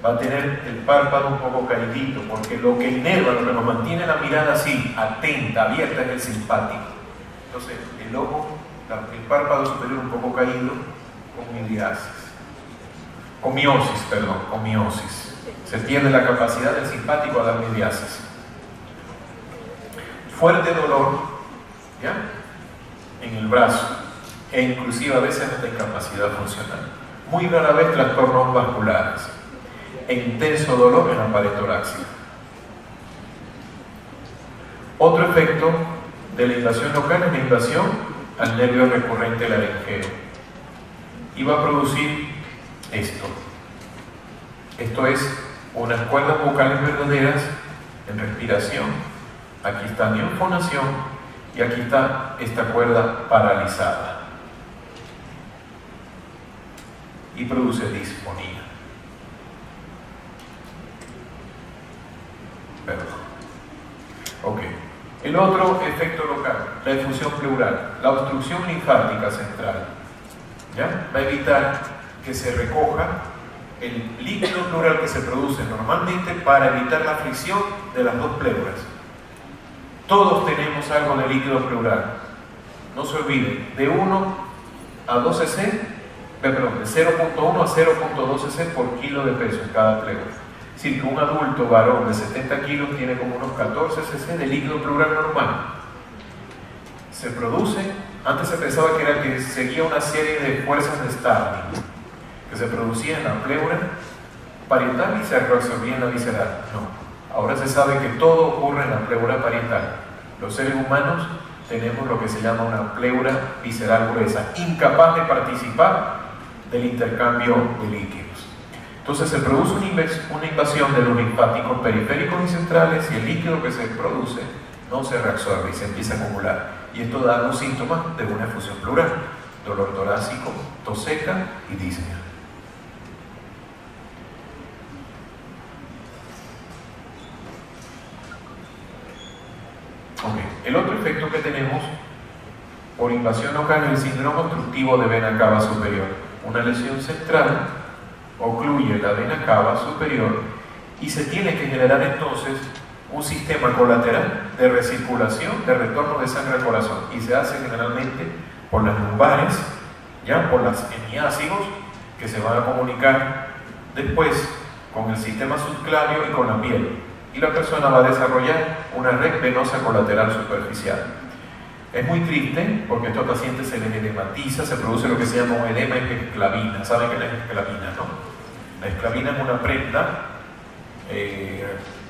Va a tener el párpado un poco caidito, porque lo que inerva, lo que nos mantiene la mirada así, atenta, abierta, es el simpático. Entonces, el ojo, el párpado superior un poco caído, con midriasis. Con miosis. Se pierde la capacidad del simpático a dar midriasis. Fuerte dolor, ¿ya? En el brazo, e inclusive a veces hasta incapacidad funcional. Muy rara vez trastornos vasculares. E intenso dolor en la pared torácica. Otro efecto de la invasión local es la invasión al nervio recurrente laringeo y va a producir esto. Esto es unas cuerdas vocales verdaderas en respiración. Aquí está mi enfonación y aquí está esta cuerda paralizada y produce disfonía. Perdón. Ok. El otro efecto local, la efusión pleural, la obstrucción linfática central, ¿ya? Va a evitar que se recoja el líquido pleural que se produce normalmente para evitar la fricción de las dos pleuras. Todos tenemos algo de líquido pleural. No se olviden, de 1 a 2 cc, perdón, de 0.1 a 0.2 cc por kilo de peso en cada pleura. Es decir, que un adulto varón de 70 kilos tiene como unos 14 cc de líquido pleural normal. Se produce, antes se pensaba que era que seguía una serie de fuerzas de Starling, que se producía en la pleura parietal y se reabsorbía en la visceral. No, ahora se sabe que todo ocurre en la pleura parietal. Los seres humanos tenemos lo que se llama una pleura visceral gruesa, incapaz de participar del intercambio de líquidos. Entonces se produce una invasión de los linfáticos periféricos y centrales y el líquido que se produce no se reabsorbe y se empieza a acumular. Y esto da los síntomas de una efusión pleural: dolor torácico, tos seca y disnea. Okay. El otro efecto que tenemos por invasión local es el síndrome obstructivo de vena cava superior. Una lesión central ocluye la vena cava superior y se tiene que generar entonces un sistema colateral de recirculación, de retorno de sangre al corazón, y se hace generalmente por las lumbares, ya por las hemiácigos, que se van a comunicar después con el sistema subclavio y con la piel, y la persona va a desarrollar una red venosa colateral superficial. Es muy triste porque a estos pacientes se les edematiza, se produce lo que se llama un edema esclavina. ¿Saben qué es la esclavina, no? La esclavina es una prenda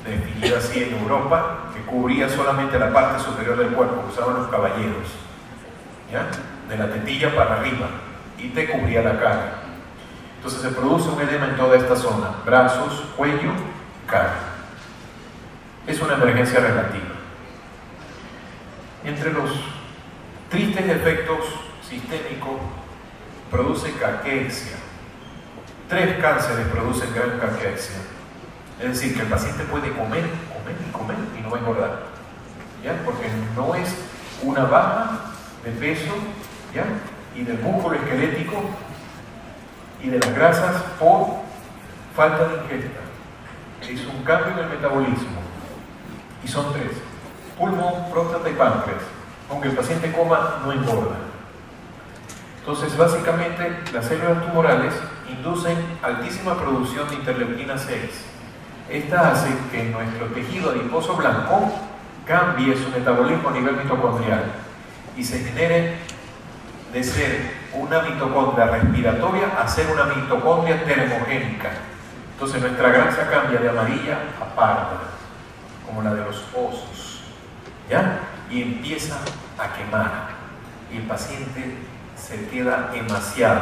definida así en Europa, que cubría solamente la parte superior del cuerpo, que usaban los caballeros, ¿ya? De la tetilla para arriba, y te cubría la cara. Entonces se produce un edema en toda esta zona, brazos, cuello, cara. Es una emergencia relativa. Entre los tristes efectos sistémicos, produce caquexia. 3 cánceres producen gran caquexia. Es decir, que el paciente puede comer y no va a engordar, ¿ya? Porque no es una baja de peso, ¿ya? Y del músculo esquelético y de las grasas por falta de ingesta. Es un cambio en el metabolismo. Y son 3: pulmón, próstata y páncreas. Aunque el paciente coma, no engorda. Entonces, básicamente, las células tumorales inducen altísima producción de interleuquina 6. Esta hace que nuestro tejido adiposo blanco cambie su metabolismo a nivel mitocondrial y se genere de ser una mitocondria respiratoria a ser una mitocondria termogénica. Entonces nuestra grasa cambia de amarilla a parda, como la de los osos, ¿ya? Y empieza a quemar y el paciente se queda emaciado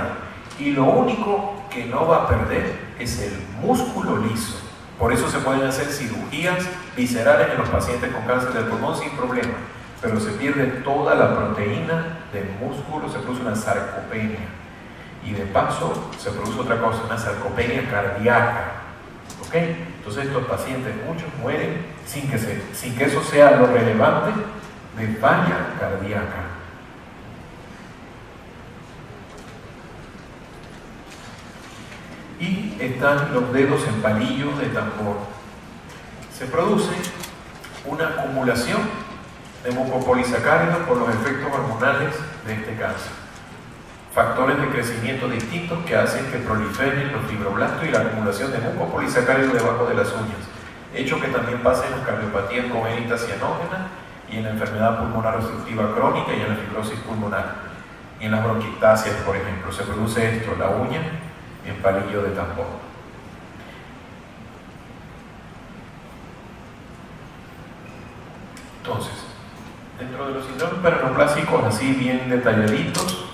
y lo único que no va a perder es el músculo liso. Por eso se pueden hacer cirugías viscerales en los pacientes con cáncer del pulmón sin problema, pero se pierde toda la proteína del músculo, se produce una sarcopenia y de paso se produce otra cosa, una sarcopenia cardíaca, ¿ok? Entonces estos pacientes, muchos mueren sin que eso sea lo relevante de falla cardíaca. Y están los dedos en palillos de tambor. Se produce una acumulación de mucopolisacáridos por los efectos hormonales de este cáncer. Factores de crecimiento distintos que hacen que proliferen los fibroblastos y la acumulación de mucopolisacáridos debajo de las uñas. Hecho que también pasa en las cardiopatías congénitas cianógenas y en la enfermedad pulmonar obstructiva crónica y en la fibrosis pulmonar. Y en las bronquictasias, por ejemplo, se produce esto, la uña en palillo de tambor. Entonces, dentro de los síndromes paraneoplásicos así bien detalladitos,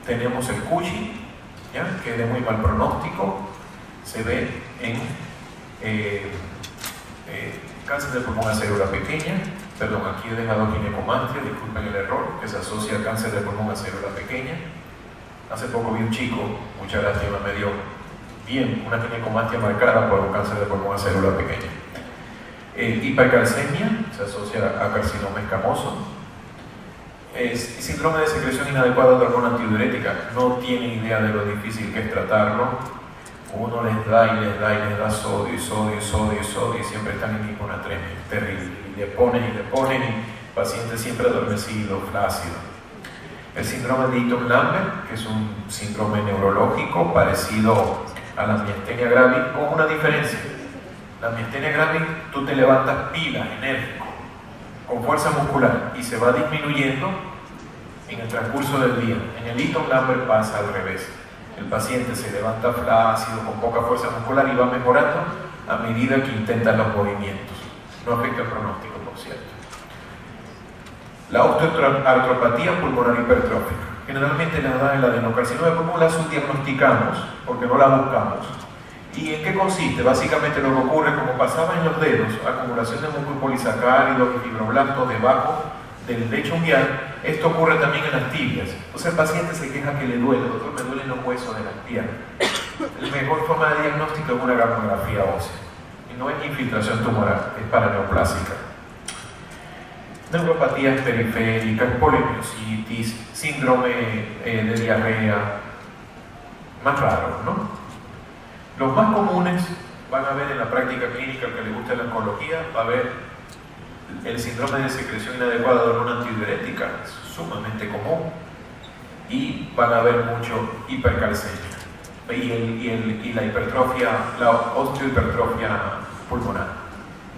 tenemos el Cushing, ¿ya? Que es de muy mal pronóstico, se ve en cáncer de pulmón a célula pequeña, perdón, aquí he dejado ginecomastia, disculpen el error, que se asocia al cáncer de pulmón a célula pequeña. Hace poco vi un chico, mucha lástima me dio, bien, una ginecomastia marcada por un cáncer de pulmón a célula pequeña. Hipercalcemia, se asocia a carcinoma escamoso. Síndrome de secreción inadecuada de hormona antidiurética, no tienen idea de lo difícil que es tratarlo. Uno les da y les da y les da sodio y sodio y sodio y sodio y siempre están en hiponatremia, terrible. Y le ponen y el paciente siempre adormecido, flácido. El síndrome de Eaton-Lambert, que es un síndrome neurológico parecido a la miastenia gravis, con una diferencia. La miastenia gravis, tú te levantas pilas, enérgico, con fuerza muscular, y se va disminuyendo en el transcurso del día. En el Eaton-Lambert pasa al revés. El paciente se levanta flácido, con poca fuerza muscular, y va mejorando a medida que intentan los movimientos. No afecta el pronóstico, por cierto. La osteoartropatía pulmonar hipertrófica. Generalmente la da el adenocarcinoma de pulmón, la subdiagnosticamos porque no la buscamos. ¿Y en qué consiste? Básicamente lo que ocurre, como pasaba en los dedos, acumulación de mucopolisacáridos y fibroblastos debajo del lecho unguial, esto ocurre también en las tibias. Entonces el paciente se queja que le duele, doctor, me duelen los huesos de las piernas. La mejor forma de diagnóstico es una gamografía ósea. Y no es infiltración tumoral, es paraneoplásica. Neuropatías periféricas, polimiositis, síndrome de diarrea, más raros, ¿no? Los más comunes van a ver en la práctica clínica, al que le guste la oncología, va a ver el síndrome de secreción inadecuada de hormona antidiurética, es sumamente común, y van a ver mucho hipercalcemia y la hipertrofia, la osteohipertrofia pulmonar.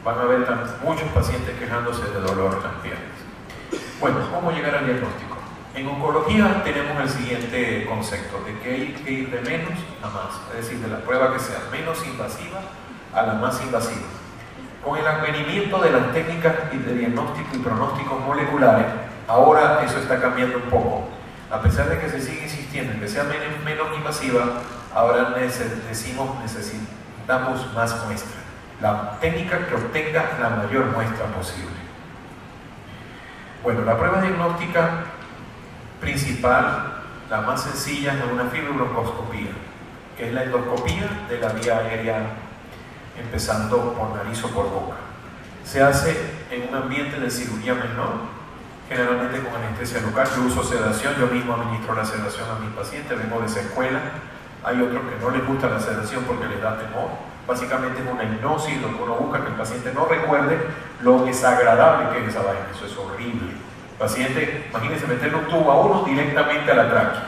Van a ver muchos pacientes quejándose de dolor en las piernas. Bueno, ¿cómo llegar al diagnóstico? En oncología tenemos el siguiente concepto, de que hay que ir de menos a más, es decir, de la prueba que sea menos invasiva a la más invasiva. Con el advenimiento de las técnicas de diagnóstico y pronósticos moleculares, ahora eso está cambiando un poco. A pesar de que se sigue insistiendo en que sea menos invasiva, ahora necesitamos más muestra. La técnica que obtenga la mayor muestra posible. Bueno, la prueba diagnóstica principal, la más sencilla, es una fibrobroncoscopía, que es la endoscopía de la vía aérea, empezando por nariz o por boca. Se hace en un ambiente de cirugía menor, generalmente con anestesia local. Yo uso sedación, yo mismo administro la sedación a mis pacientes, vengo de esa escuela. Hay otros que no les gusta la sedación porque les da temor. Básicamente es una hipnosis, lo que uno busca que el paciente no recuerde lo desagradable que es esa vaina. Eso es horrible. El paciente, imagínense meterle un tubo a uno directamente a la tráquea.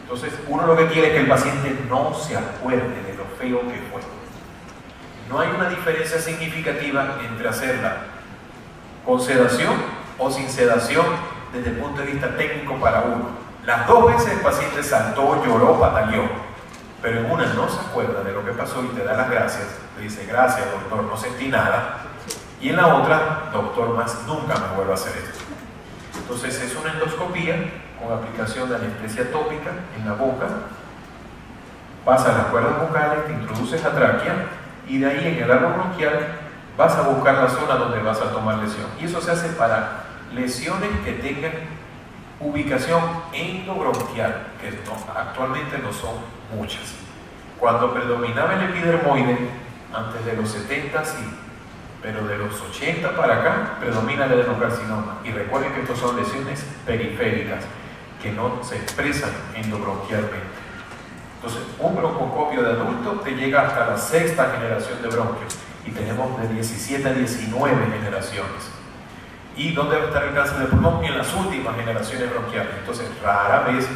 Entonces uno lo que quiere es que el paciente no se acuerde de lo feo que fue. No hay una diferencia significativa entre hacerla con sedación o sin sedación desde el punto de vista técnico para uno. Las dos veces el paciente saltó, lloró, pataleó, pero en una no se acuerda de lo que pasó y te da las gracias. Le dice, gracias doctor, no sentí nada. Y en la otra, doctor, más nunca me vuelvo a hacer esto. Entonces es una endoscopía con aplicación de anestesia tópica en la boca. Pasas las cuerdas vocales, te introduces la tráquea y de ahí en el árbol bronquial vas a buscar la zona donde vas a tomar lesión. Y eso se hace para lesiones que tengan ubicación endobronquial, que actualmente no son muchas. Cuando predominaba el epidermoide, antes de los 70 sí, pero de los 80 para acá predomina el adenocarcinoma. Y recuerden que estos son lesiones periféricas que no se expresan endobronquialmente. Entonces, un broncoscopio de adulto te llega hasta la 6ª generación de bronquios y tenemos de 17 a 19 generaciones. ¿Y dónde va a estar el cáncer de pulmón? En las últimas generaciones bronquiales. Entonces, rara vez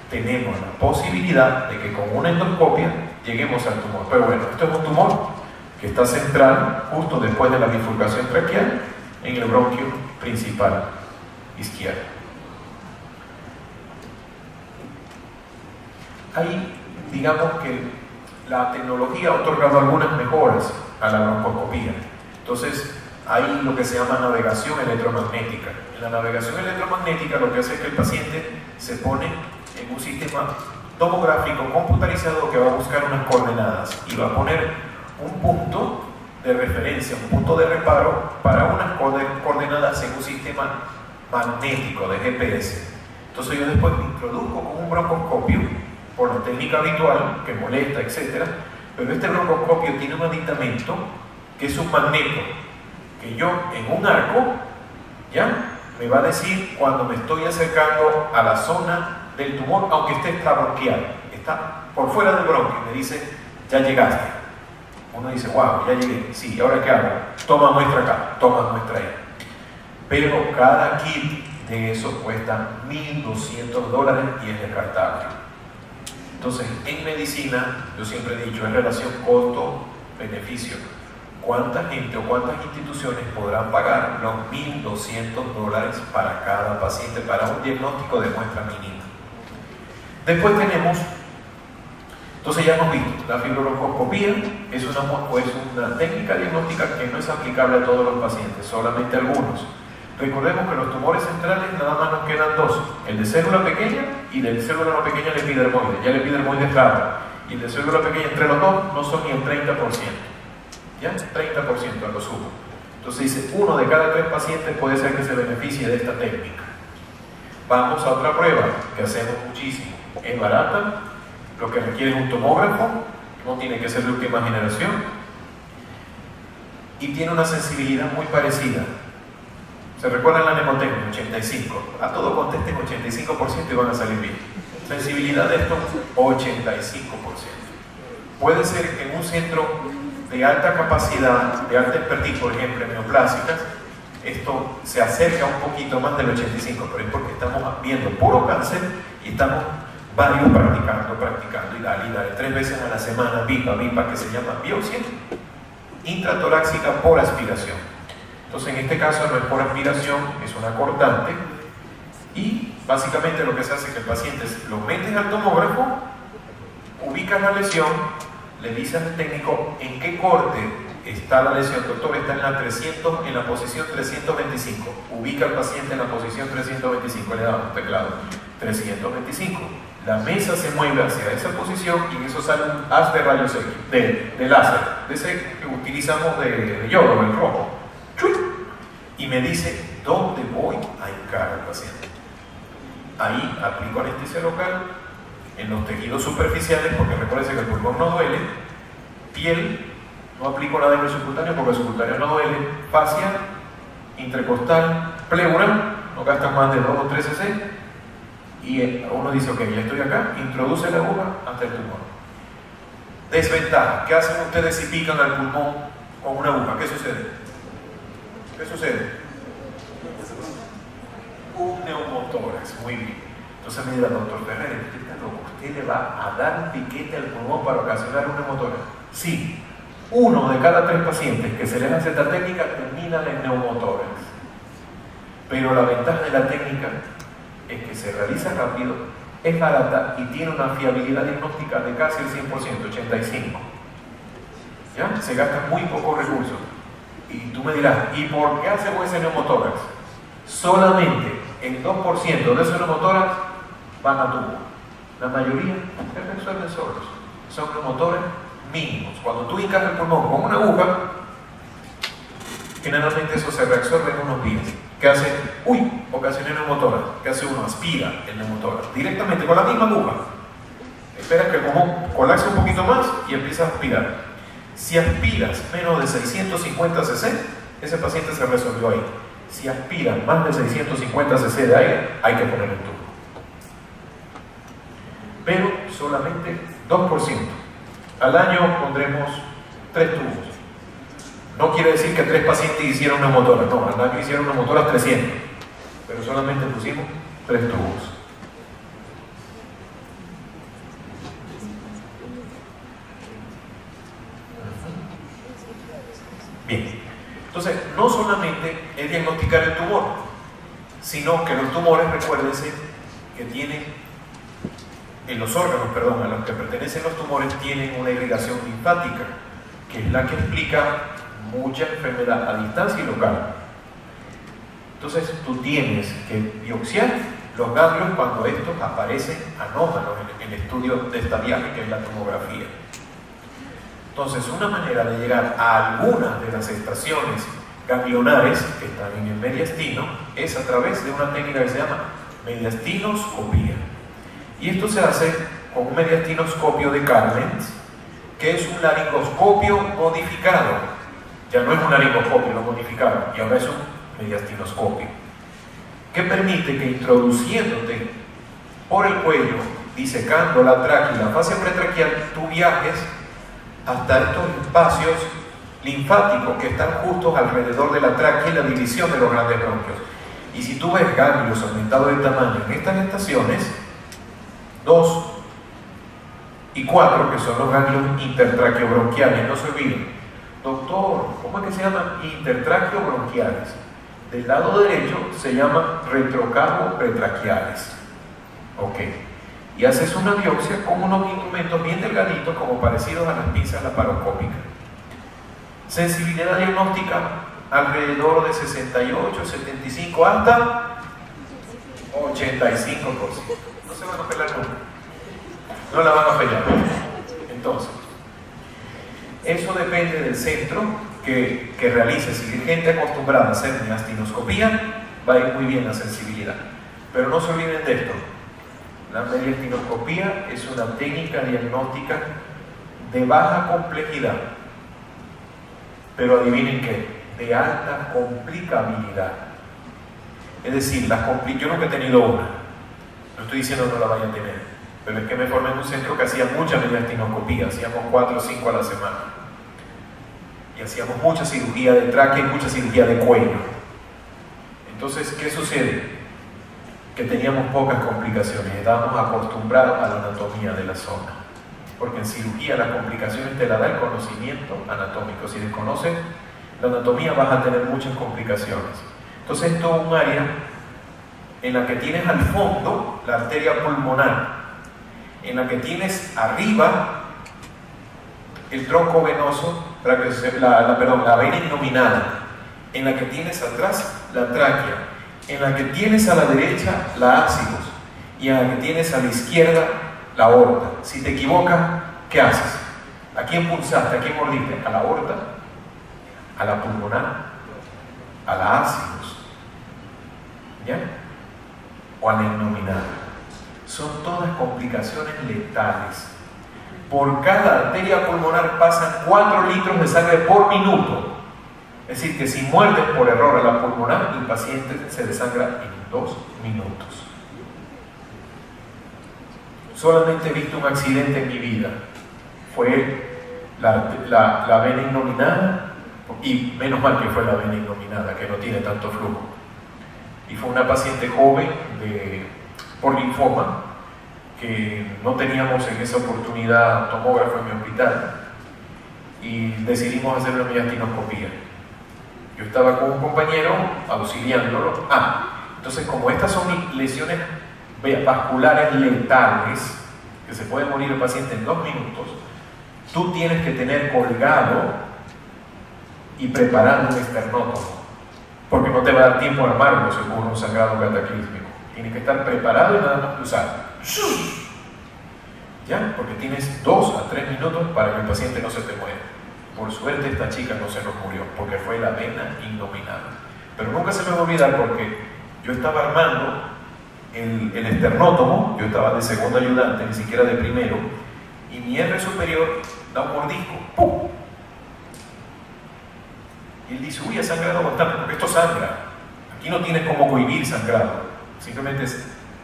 tenemos la posibilidad de que con una endoscopia lleguemos al tumor. Pero bueno, esto es un tumor que está central justo después de la bifurcación traqueal en el bronquio principal izquierdo. Ahí, digamos que la tecnología ha otorgado algunas mejoras a la broncoscopía. Entonces, hay lo que se llama navegación electromagnética. En la navegación electromagnética lo que hace es que el paciente se pone en un sistema tomográfico computarizado que va a buscar unas coordenadas y va a poner un punto de referencia, un punto de reparo para unas coordenadas en un sistema magnético de GPS. Entonces yo después me introduzco con un broncoscopio por la técnica habitual que molesta, etc. Pero este broncoscopio tiene un aditamento que es un magneto que yo en un arco ya me va a decir cuando me estoy acercando a la zona del tumor, aunque esté extrabronquial, está por fuera del bronquio, me dice, ya llegaste. Uno dice, wow, ya llegué. Sí, ¿ahora qué hago? Toma muestra acá, toma muestra ahí. Pero cada kit de eso cuesta $1.200 y es descartable. Entonces, en medicina, yo siempre he dicho, es relación costo-beneficio. ¿Cuánta gente o cuántas instituciones podrán pagar los $1.200 para cada paciente para un diagnóstico de muestra mínima? Después tenemos, entonces ya hemos visto, la fibrobroncoscopía es una técnica diagnóstica que no es aplicable a todos los pacientes, solamente a algunos. Recordemos que los tumores centrales nada más nos quedan dos, el de célula pequeña y del célula no pequeña el epidermoide. Ya el epidermoide es raro y el de célula pequeña entre los dos no son ni el 30%. ¿Ya? 30% a lo sumo. Entonces dice, uno de cada 3 pacientes puede ser que se beneficie de esta técnica. Vamos a otra prueba que hacemos muchísimo. Es barata, lo que requiere es un tomógrafo, no tiene que ser de última generación y tiene una sensibilidad muy parecida. ¿Se recuerdan la mnemotecnia? 85. A todo contesten 85% y van a salir bien. Sensibilidad de esto, 85%. Puede ser que en un centro de alta capacidad, de alta expertise, por ejemplo, en neoplásicas, esto se acerca un poquito más del 85%, pero es porque estamos viendo puro cáncer y estamos varios practicando y dale, 3 veces a la semana, VIPA, que se llama biopsia intratorácica por aspiración. Entonces, en este caso no es por aspiración, es una cortante y básicamente lo que se hace es que el paciente lo metes al tomógrafo, ubicas la lesión, le dices al técnico en qué corte está la lesión. Doctor, está en la posición 325. Ubica al paciente en la posición 325, le damos un teclado 325. La mesa se mueve hacia esa posición y en eso sale un haz de rayos X, de láser, de ese que utilizamos de yodo, el rojo. Y me dice dónde voy a hincar al paciente. Ahí aplico anestesia local en los tejidos superficiales, porque recuérdense que el pulmón no duele, piel, no aplico nada en el subcutáneo porque el subcutáneo no duele, fascia, intercostal, pleura, no gastan más de 2 o 3 cc, y uno dice, ok, ya estoy acá, introduce la aguja hasta el tumor. Desventaja, ¿qué hacen ustedes si pican al pulmón con una aguja? ¿Qué sucede? ¿Qué sucede? Un neumotórax, muy bien. Entonces me dirá, doctor Ferrer, usted está loco, ¿usted le va a dar un piquete al pulmón para ocasionar un neumotórax? Sí, 1 de cada 3 pacientes que se les hace esta técnica terminan en neumotórax. Pero la ventaja de la técnica es que se realiza rápido, es barata y tiene una fiabilidad diagnóstica de casi el 100%, 85%. ¿Ya? Se gastan muy pocos recursos. Y tú me dirás, ¿y por qué hacemos ese neumotórax? Solamente el 2% de esos neumotórax van a tubo. La mayoría se resuelven solos. Son neumotórax mínimos. Cuando tú hincas el pulmón con una aguja, generalmente eso se reabsorbe en unos días. ¿Qué hace? Uy, ocasioné neumotórax. ¿Qué hace uno? Aspira el neumotórax directamente con la misma aguja. Espera que el pulmón colapse un poquito más y empieza a aspirar. Si aspiras menos de 650 cc, ese paciente se resolvió ahí. Si aspira más de 650 cc de aire, hay que poner el tubo. Pero solamente 2%. Al año pondremos 3 tubos. No quiere decir que 3 pacientes hicieron neumotórax, no, al año hicieron neumotórax 300, pero solamente pusimos 3 tubos. Bien, entonces no solamente es diagnosticar el tumor, sino que los tumores, recuérdense, que tienen, en los órganos, perdón, a los que pertenecen los tumores, tienen una irrigación linfática, que es la que explica mucha enfermedad a distancia y local. Entonces tú tienes que biopsiar los ganglios cuando estos aparecen anómalos en el estudio de esta viaje, que es la tomografía. Entonces, una manera de llegar a algunas de las estaciones ganglionares que están en el mediastino es a través de una técnica que se llama mediastinoscopía. Y esto se hace con un mediastinoscopio de Carlens, que es un laringoscopio modificado. Ya no es un laringoscopio, lo modificaron, y ahora es un mediastinoscopio, que permite que introduciéndote por el cuello, disecando la tráquea y la fascia pretraquial, tú viajes hasta estos espacios linfáticos que están justos alrededor de la tráquea y la división de los grandes bronquios. Y si tú ves ganglios aumentados de tamaño en estas estaciones, 2 y 4, que son los ganglios intertraqueobronquiales, no se olviden. Doctor, ¿cómo es que se llaman intertraqueobronquiales? Del lado derecho se llaman retrocarbo-pretraquiales. Ok. Y haces una biopsia con unos instrumentos bien delgaditos, como parecidos a las pinzas laparoscópicas. Sensibilidad diagnóstica alrededor de 68, 75 hasta 85%. No se van a pelar nunca. No la van a pelar. Entonces, eso depende del centro que realice. Si hay gente acostumbrada a hacer mediastinoscopía, va a ir muy bien la sensibilidad. Pero no se olviden de esto. La mediastinoscopía es una técnica diagnóstica de baja complejidad, pero adivinen qué, de alta complicabilidad. Es decir, yo nunca he tenido una, no estoy diciendo no la vayan a tener, pero es que me formé en un centro que hacía mucha mediastinoscopía, hacíamos 4 o 5 a la semana, y hacíamos mucha cirugía de tráquea y mucha cirugía de cuello. Entonces, ¿qué sucede? Que teníamos pocas complicaciones, estábamos acostumbrados a la anatomía de la zona, porque en cirugía las complicaciones te la da el conocimiento anatómico. Si desconoces la anatomía vas a tener muchas complicaciones. Entonces esto es un área en la que tienes al fondo la arteria pulmonar, en la que tienes arriba el tronco venoso, la vena innominada, en la que tienes atrás la tráquea, en la que tienes a la derecha la ácidos y en la que tienes a la izquierda la aorta. Si te equivocas, ¿qué haces? ¿A quién pulsaste? ¿A quién mordiste? ¿A la aorta? ¿A la pulmonar? ¿A la ácidos? ¿Ya? ¿O a la innominada? Son todas complicaciones letales. Por cada arteria pulmonar pasan 4 litros de sangre por minuto. Es decir, que si muerdes por error a la pulmonar, el paciente se desangra en 2 minutos. Solamente he visto un accidente en mi vida. Fue la vena innominada, y menos mal que fue la vena innominada, que no tiene tanto flujo. Y fue una paciente joven por linfoma, que no teníamos en esa oportunidad tomógrafo en mi hospital, y decidimos hacer una mediastinoscopía. Yo estaba con un compañero auxiliándolo. Entonces, como estas son lesiones vasculares letales, que se puede morir el paciente en 2 minutos, tú tienes que tener colgado y preparado un esternótomo, porque no te va a dar tiempo a armarlo si ocurre un sangrado cataclísmico. Tienes que estar preparado y nada más que usar. ¿Ya? Porque tienes 2 a 3 minutos para que el paciente no se te muera. Por suerte esta chica no se nos murió, porque fue la vena innominada. Pero nunca se me va a olvidar, porque yo estaba armando el esternótomo, yo estaba de segundo ayudante, ni siquiera de primero, y mi R superior da un mordisco, ¡pum! Y él dice, uy, ha sangrado bastante, porque esto sangra. Aquí no tienes como cohibir sangrado, simplemente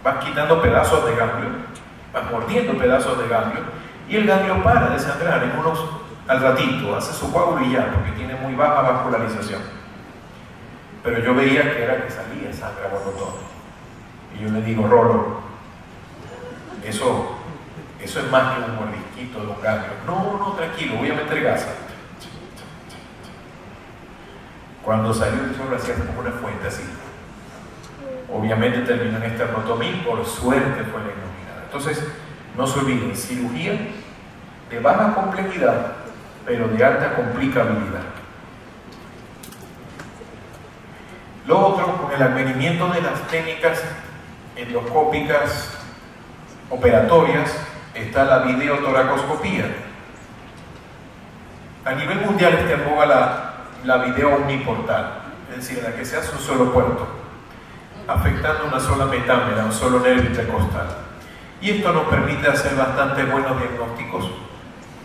vas quitando pedazos de ganglio, vas mordiendo pedazos de ganglio, y el ganglio para de sangrar al ratito, hace su coágulo y ya, porque tiene muy baja vascularización. Pero yo veía que era que salía sangre a borbotones. Y yo le digo, Rolo, eso es más que un mordisquito de un ganglio. No, tranquilo, voy a meter gasa. Cuando salió el chorro hacía como una fuente así. Obviamente terminó en esternotomía, por suerte fue la innominada. Entonces, no se olviden, cirugía de baja complejidad, pero de alta complicabilidad. Lo otro, con el advenimiento de las técnicas endoscópicas operatorias, está la videotoracoscopía. A nivel mundial está en boga la video uniportal, es decir, en la que se hace un solo puerto, afectando una sola metámera, un solo nervio intercostal. Y esto nos permite hacer bastante buenos diagnósticos,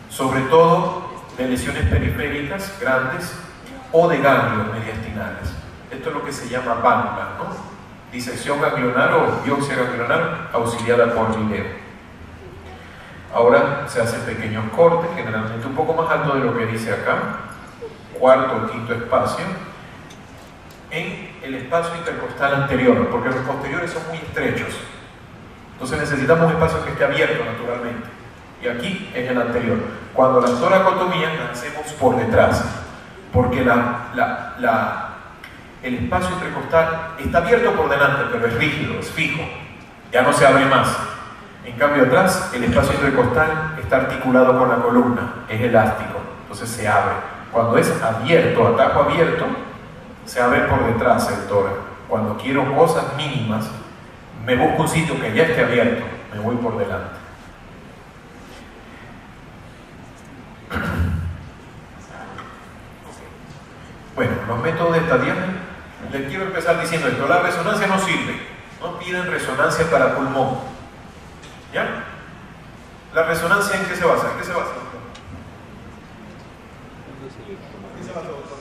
sobre todo de lesiones periféricas grandes o de ganglios mediastinales. Esto es lo que se llama BANGLA, ¿no? Disección ganglionar o biopsia ganglionar auxiliada por video. Ahora se hacen pequeños cortes, generalmente un poco más alto de lo que dice acá, 4º o 5º espacio, en el espacio intercostal anterior, porque los posteriores son muy estrechos. Entonces necesitamos un espacio que esté abierto naturalmente. Y aquí en el anterior. Cuando las toracotomías las hacemos por detrás, porque el espacio intercostal está abierto por delante, pero es rígido, es fijo, ya no se abre más. En cambio atrás, el espacio intercostal está articulado con la columna, es elástico, entonces se abre. Cuando es abierto, atajo abierto, se abre por detrás el tórax. Cuando quiero cosas mínimas, me busco un sitio que ya esté abierto, me voy por delante. Bueno, los métodos de esta diálisis, les quiero empezar diciendo esto: la resonancia no sirve, no piden resonancia para pulmón. ¿Ya? ¿La resonancia en qué se basa? ¿En qué se basa? ¿En qué se basa, doctor?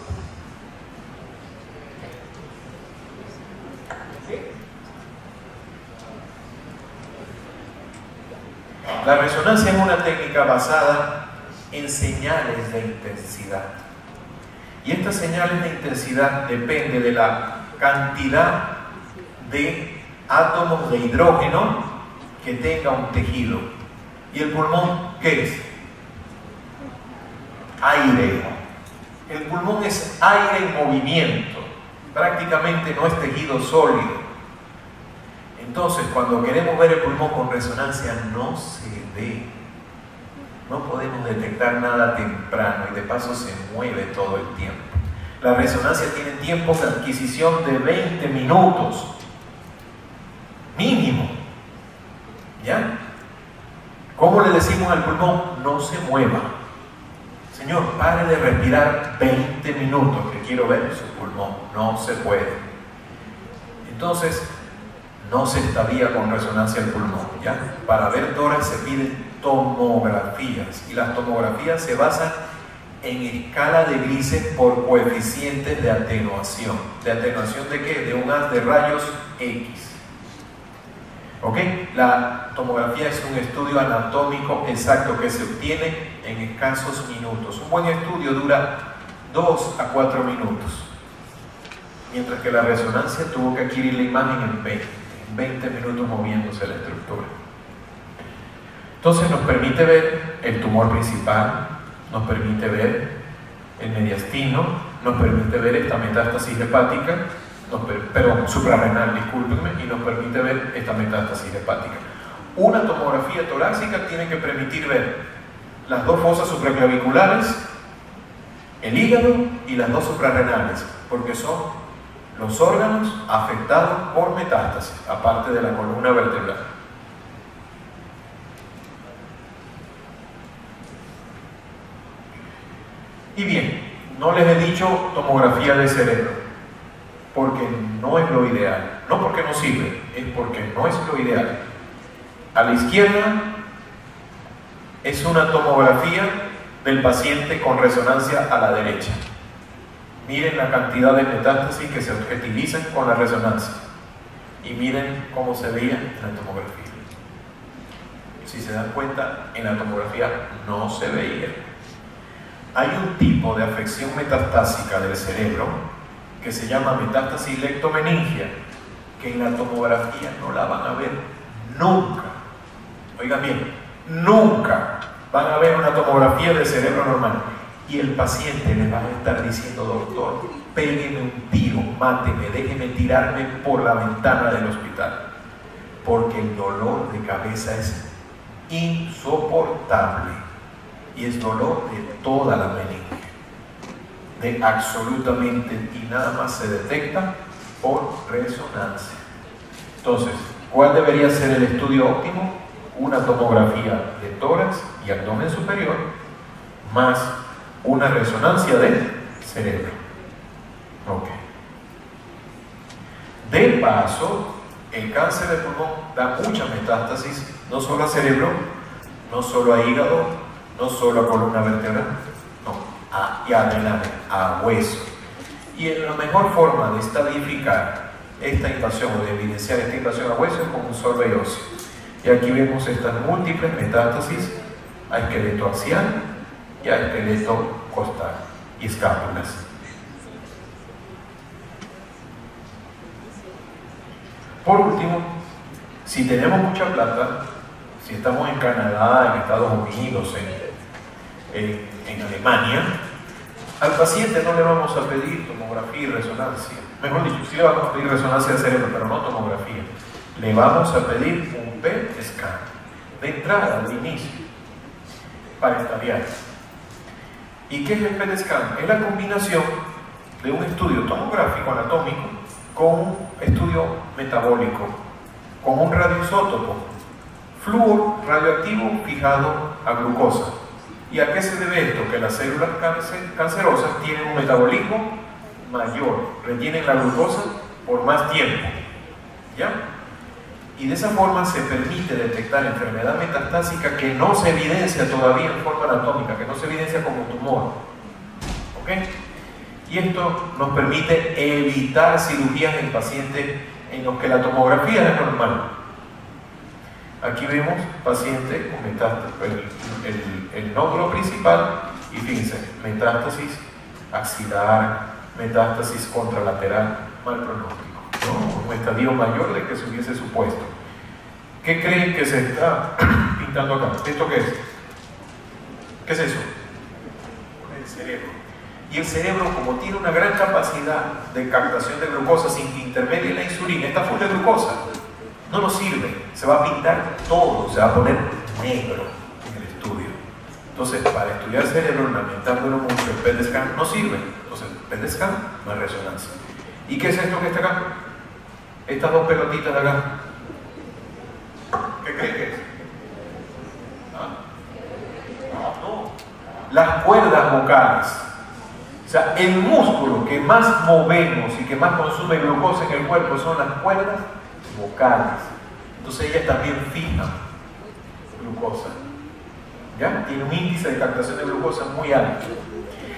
La resonancia es una técnica basada en señales de intensidad. Y estas señales de intensidad dependen de la cantidad de átomos de hidrógeno que tenga un tejido. ¿Y el pulmón qué es? Aire. El pulmón es aire en movimiento. Prácticamente no es tejido sólido. Entonces, cuando queremos ver el pulmón con resonancia, no se ve. No podemos detectar nada temprano y de paso se mueve todo el tiempo. La resonancia tiene tiempos de adquisición de 20 minutos. Mínimo. decimos al pulmón, no se mueva. Señor, pare de respirar 20 minutos, que quiero ver su pulmón. No se puede. Entonces, no se estaría con resonancia al pulmón, ¿ya? Para ver tórax se piden tomografías, y las tomografías se basan en escala de grises por coeficientes de atenuación. ¿De atenuación de qué? De un haz de rayos X. ¿Ok? La tomografía es un estudio anatómico exacto que se obtiene en escasos minutos. Un buen estudio dura 2 a 4 minutos, mientras que la resonancia tuvo que adquirir la imagen en 20 minutos moviéndose la estructura. Entonces nos permite ver el tumor principal, nos permite ver el mediastino, nos permite ver esta metástasis hepática, suprarrenal, discúlpenme, y nos permite ver esta metástasis hepática. Una tomografía torácica tiene que permitir ver las dos fosas supraclaviculares, el hígado y las dos suprarrenales, porque son los órganos afectados por metástasis, aparte de la columna vertebral. Y bien, no les he dicho tomografía de cerebro, porque no es lo ideal. No porque no sirve, es porque no es lo ideal. A la izquierda es una tomografía del paciente con resonancia a la derecha. Miren la cantidad de metástasis que se objetivizan con la resonancia. Y miren cómo se veía en la tomografía. Si se dan cuenta, en la tomografía no se veía. Hay un tipo de afección metastásica del cerebro que se llama metástasis leptomeningia, que en la tomografía no la van a ver nunca. Oigan bien, nunca van a ver una tomografía de cerebro normal. Y el paciente les va a estar diciendo, doctor, pégueme un tiro, máteme, déjeme tirarme por la ventana del hospital, porque el dolor de cabeza es insoportable. Y es dolor de toda la meninge, de absolutamente, y nada más se detecta por resonancia. Entonces, ¿cuál debería ser el estudio óptimo? Una tomografía de tórax y abdomen superior, más una resonancia del cerebro. Ok. De paso, el cáncer de pulmón da mucha metástasis, no solo a cerebro, no solo a hígado, no solo a columna vertebral, no, y adelante, a hueso. Y la mejor forma de estadificar esta invasión o de evidenciar esta invasión a hueso es con un survey óseo. Y aquí vemos estas múltiples metástasis a esqueleto axial y a esqueleto costal y escápulas. Por último, si tenemos mucha plata, si estamos en Canadá, en Estados Unidos, en Alemania, al paciente no le vamos a pedir tomografía y resonancia. Mejor dicho, sí le vamos a pedir resonancia del cerebro, pero no tomografía. Le vamos a pedir un PET scan de entrada, de inicio, para estadiar. ¿Y qué es el PET scan? Es la combinación de un estudio tomográfico anatómico con un estudio metabólico, con un radioisótopo, flúor radioactivo fijado a glucosa. ¿Y a qué se debe esto? Que las células cancerosas tienen un metabolismo mayor, retienen la glucosa por más tiempo, ¿ya? Y de esa forma se permite detectar enfermedad metastásica que no se evidencia todavía en forma anatómica, que no se evidencia como tumor. ¿Ok? Y esto nos permite evitar cirugías en pacientes en los que la tomografía es normal. Aquí vemos pacientes con metástasis, el nódulo principal, y fíjense, metástasis axilar, metástasis contralateral, mal pronóstico, ¿no? Un estadio mayor de que se hubiese supuesto. ¿Qué creen que se está pintando acá? ¿Esto qué es? ¿Qué es eso? El cerebro. Y el cerebro, como tiene una gran capacidad de captación de glucosa sin que intermedie la insulina, está full de glucosa, no nos sirve, se va a pintar todo, se va a poner negro en el estudio. Entonces, para estudiar cerebro, lamentándolo mucho, el PET scan no sirve. Entonces, PET scan no es resonancia. ¿Y qué es esto que está acá? Estas dos pelotitas de acá. ¿Qué creen que es? ¿Ah? las cuerdas vocales. O sea, el músculo que más movemos y que más consume glucosa en el cuerpo son las cuerdas vocales. Entonces ellas también fijan glucosa. ¿Ya? Tiene un índice de captación de glucosa muy alto.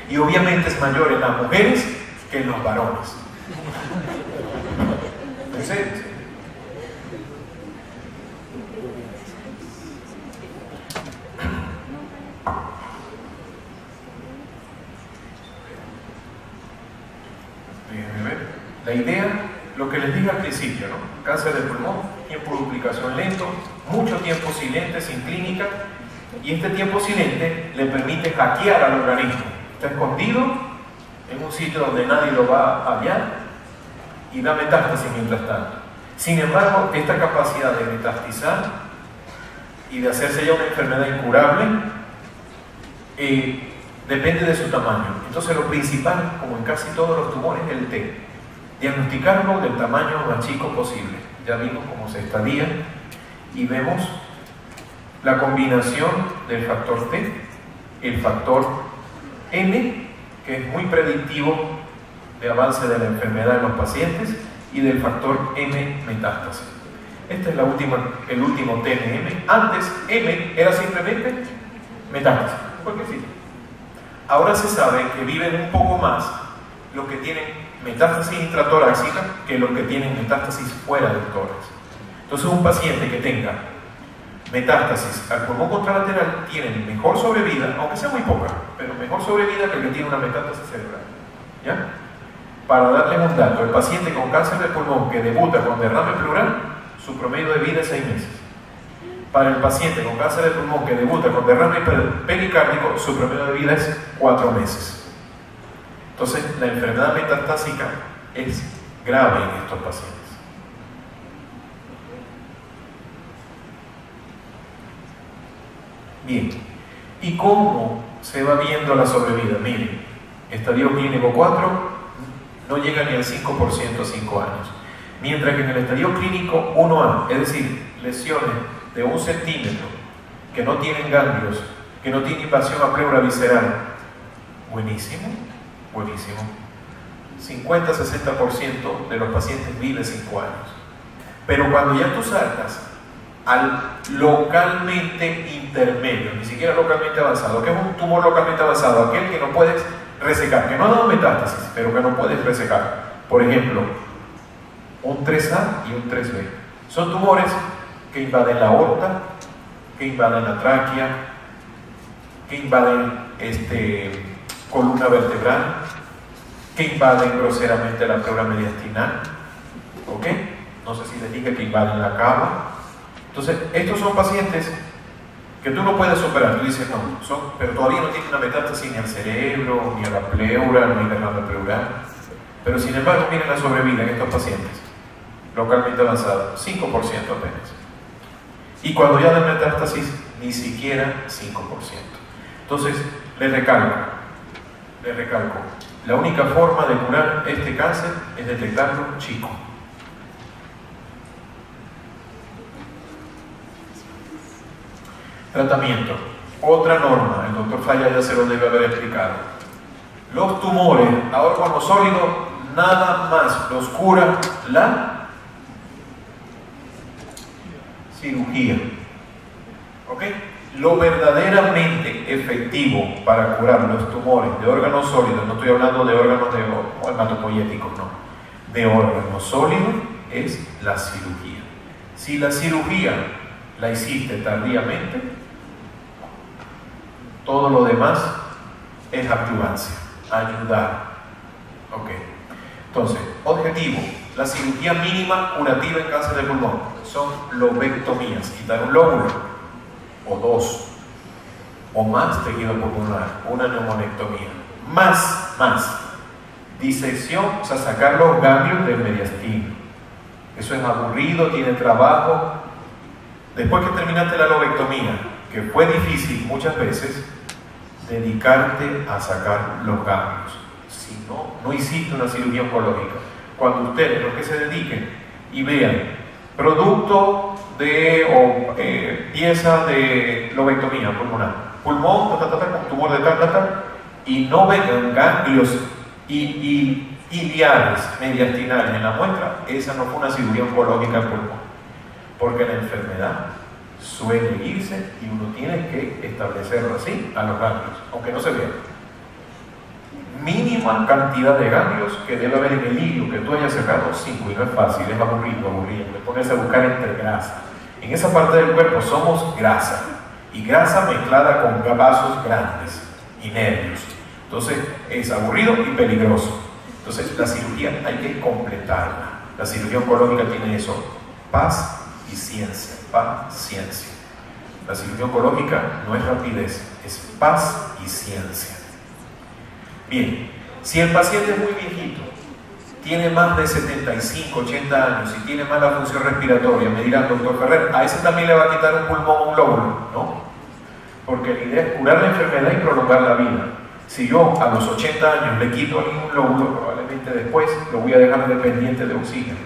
Y obviamente es mayor en las mujeres que en los varones. ¿En serio? La idea, lo que les dije al principio, ¿no? Cáncer de pulmón, tiempo de duplicación lento, mucho tiempo silente sin clínica, y este tiempo silente le permite hackear al organismo. Está escondido en un sitio donde nadie lo va a hallar y da metástasis mientras tanto. Sin embargo, esta capacidad de metastizar y de hacerse ya una enfermedad incurable depende de su tamaño. Entonces lo principal, como en casi todos los tumores, es el T. Diagnosticarlo del tamaño más chico posible. Ya vimos cómo se estadia y vemos la combinación del factor T, el factor M, que es muy predictivo de avance de la enfermedad en los pacientes, y del factor M metástasis. Este es el último TMM. Antes M era simplemente metástasis, porque sí. Ahora se sabe que viven un poco más los que tienen metástasis intratorácica que los que tienen metástasis fuera del tórax. Entonces un paciente que tenga metástasis al pulmón contralateral tiene mejor sobrevida, aunque sea muy poca, pero mejor sobrevida que el que tiene una metástasis cerebral. ¿Ya? Para darles un dato, el paciente con cáncer de pulmón que debuta con derrame pleural, su promedio de vida es 6 meses. Para el paciente con cáncer de pulmón que debuta con derrame pericárdico, su promedio de vida es 4 meses. Entonces, la enfermedad metastásica es grave en estos pacientes. Bien, ¿y cómo se va viendo la sobrevida? Miren, estadio clínico 4 no llega ni al 5% a 5 años. Mientras que en el estadio clínico 1A, es decir, lesiones de 1 centímetro, que no tienen ganglios, que no tienen invasión a pleura visceral, buenísimo, buenísimo. 50-60% de los pacientes viven 5 años. Pero cuando ya tú saltas al localmente intermedio, ni siquiera localmente avanzado, que es un tumor localmente avanzado, aquel que no puedes resecar, que no ha dado metástasis, pero que no puedes resecar. Por ejemplo, un 3A y un 3B. Son tumores que invaden la aorta, que invaden la tráquea, que invaden columna vertebral, que invaden groseramente la pleura mediastinal. ¿Ok? No sé si les dije que invaden la cava. Entonces, estos son pacientes que tú no puedes operar. Tú dices, no, pero todavía no tienen una metástasis ni al cerebro, ni a la pleura, ni a la pleural. Pero sin embargo, miren la sobrevida en estos pacientes localmente avanzados, 5% apenas. Y cuando ya dan metástasis, ni siquiera 5%. Entonces, les recalco, la única forma de curar este cáncer es detectarlo chico. Tratamiento. Otra norma, el doctor Falla ya se lo debe haber explicado. Los tumores a órgano sólido nada más los cura la cirugía. ¿Ok? Lo verdaderamente efectivo para curar los tumores de órganos sólidos, no estoy hablando de órganos hematopoyéticos, no, de órganos sólidos, es la cirugía. Si la cirugía la hiciste tardíamente, todo lo demás es adyuvancia, ayudar. Ok. Entonces, objetivo, la cirugía mínima curativa en cáncer de pulmón son lobectomías, quitar un lóbulo, o 2, o más tejido pulmonar, una neumonectomía, más, disección, o sea, sacar los ganglios del mediastino. Eso es aburrido, tiene trabajo. Después que terminaste la lobectomía, que fue difícil muchas veces, dedicarte a sacar los ganglios. Si no, no hiciste una cirugía oncológica. Cuando ustedes, los que se dediquen y vean producto de pieza de lobectomía pulmonar, pulmón, con tumor de tal, y no vengan ganglios y iliares mediastinales en la muestra, esa no fue una cirugía oncológica al pulmón, porque la enfermedad suele irse y uno tiene que establecerlo así a los ganglios, aunque no se vea. Mínima cantidad de ganglios que debe haber en el hilo que tú hayas sacado, 5, y no es fácil, es aburrido, le pones a buscar entre grasa. En esa parte del cuerpo somos grasa, y grasa mezclada con vasos grandes y nervios. Entonces es aburrido y peligroso. Entonces la cirugía hay que completarla. La cirugía oncológica tiene eso: paz y ciencia, paciencia. La cirugía oncológica no es rapidez, es paz y ciencia. Bien, si el paciente es muy viejito, tiene más de 75, 80 años y tiene mala función respiratoria, me dirán, doctor Ferrer, a ese también le va a quitar un pulmón o un lóbulo. No, porque la idea es curar la enfermedad y prolongar la vida. Si yo a los 80 años le quito algún lóbulo, probablemente después lo voy a dejar dependiente de oxígeno.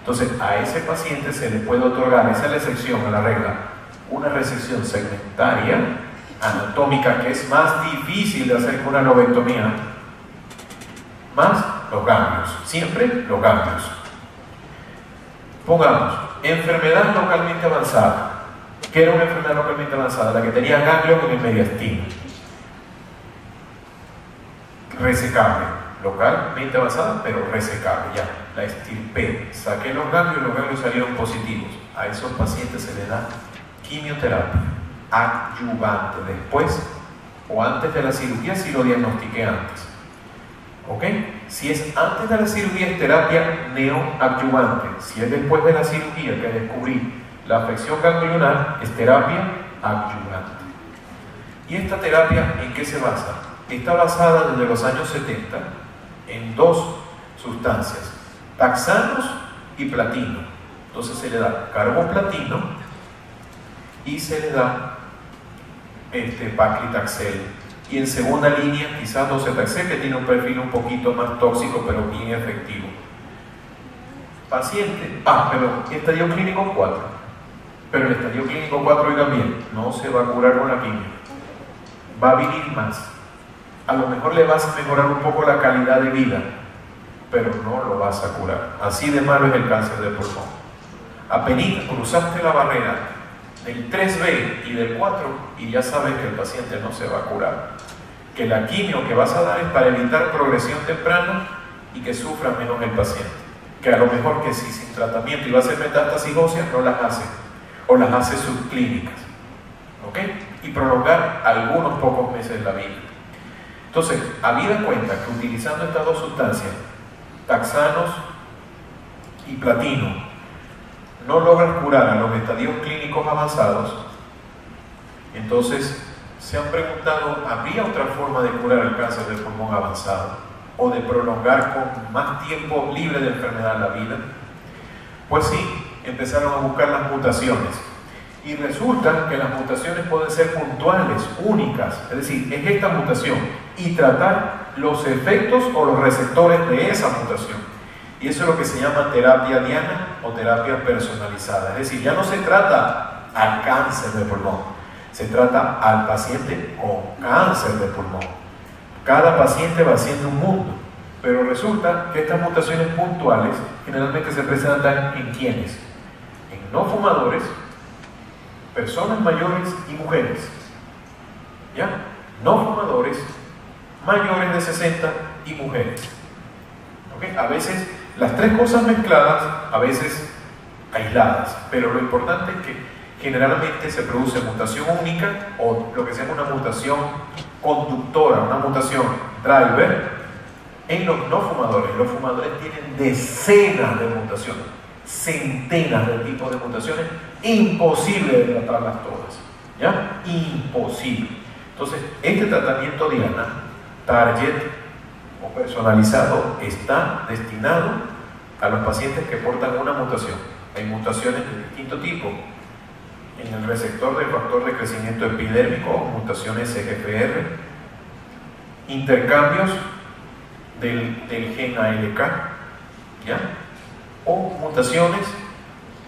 Entonces a ese paciente se le puede otorgar, esa es la excepción a la regla, una resección segmentaria anatómica, que es más difícil de hacer que una lobectomía, más los ganglios, siempre los ganglios. Pongamos, enfermedad localmente avanzada. ¿Qué era una enfermedad localmente avanzada? La que tenía ganglios en el mediastino. Resecable, localmente avanzada, pero resecable, ya, la extirpé, saqué los ganglios salieron positivos. A esos pacientes se les da quimioterapia adyuvante después o antes de la cirugía si lo diagnostiqué antes. ¿Ok? Si es antes de la cirugía es terapia neoadyuvante. Si es después de la cirugía que descubrí la afección ganglionar, es terapia adyuvante. ¿Y esta terapia en qué se basa? Está basada desde los años 70 en dos sustancias, taxanos y platino. Entonces se le da carboplatino y se le da paclitaxel. Y en segunda línea, quizás docetaxel, que tiene un perfil un poquito más tóxico, pero bien efectivo. Paciente, estadio clínico 4. Pero el estadio clínico 4, oigan bien, no se va a curar con la quimio. Va a vivir más. A lo mejor le vas a mejorar un poco la calidad de vida, pero no lo vas a curar. Así de malo es el cáncer de pulmón. Apenas cruzaste la barrera del 3B y del 4 y ya sabes que el paciente no se va a curar. Que la quimio que vas a dar es para evitar progresión temprana y que sufra menos el paciente. Que a lo mejor que si sin tratamiento iba a hacer metástasis ósea, no las hace, o las hace subclínicas. ¿Ok? Y prolongar algunos pocos meses de la vida. Entonces, habida cuenta que utilizando estas dos sustancias, taxanos y platino, no logran curar a los estadios clínicos avanzados, entonces se han preguntado, ¿habría otra forma de curar el cáncer del pulmón avanzado o de prolongar con más tiempo libre de enfermedad la vida? Pues sí, empezaron a buscar las mutaciones y resulta que las mutaciones pueden ser puntuales, únicas, es decir, es esta mutación y tratar los efectos o los receptores de esa mutación. Y eso es lo que se llama terapia diana o terapia personalizada. Es decir, ya no se trata al cáncer de pulmón, se trata al paciente con cáncer de pulmón. Cada paciente va siendo un mundo, pero resulta que estas mutaciones puntuales generalmente se presentan en ¿quiénes? En no fumadores, personas mayores y mujeres. ¿Ya? No fumadores, mayores de 60 y mujeres. ¿Okay? A veces las tres cosas mezcladas, a veces aisladas, pero lo importante es que generalmente se produce mutación única o lo que se llama una mutación conductora, una mutación driver en los no fumadores. Los fumadores tienen decenas de mutaciones, centenas de tipos de mutaciones, imposible de tratarlas todas, ¿ya? Imposible. Entonces, este tratamiento diana, target o personalizado, está destinado a los pacientes que portan una mutación. Hay mutaciones de distinto tipo en el receptor del factor de crecimiento epidérmico, mutaciones CGFR, intercambios del gen ALK, ¿ya? O mutaciones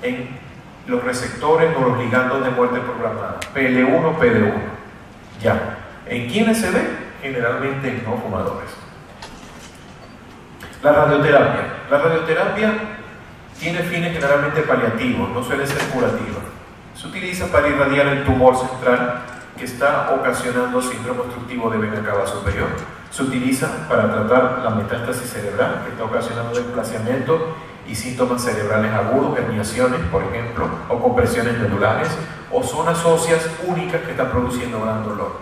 en los receptores o los ligandos de muerte programada, PL1, PD1, Ya. ¿En quiénes se ve? Generalmente en no fumadores. La radioterapia. La radioterapia tiene fines generalmente paliativos, no suele ser curativa. Se utiliza para irradiar el tumor central que está ocasionando síndrome obstructivo de vena cava superior. Se utiliza para tratar la metástasis cerebral que está ocasionando desplazamiento y síntomas cerebrales agudos, herniaciones, por ejemplo, o compresiones medulares, o zonas óseas únicas que están produciendo gran dolor.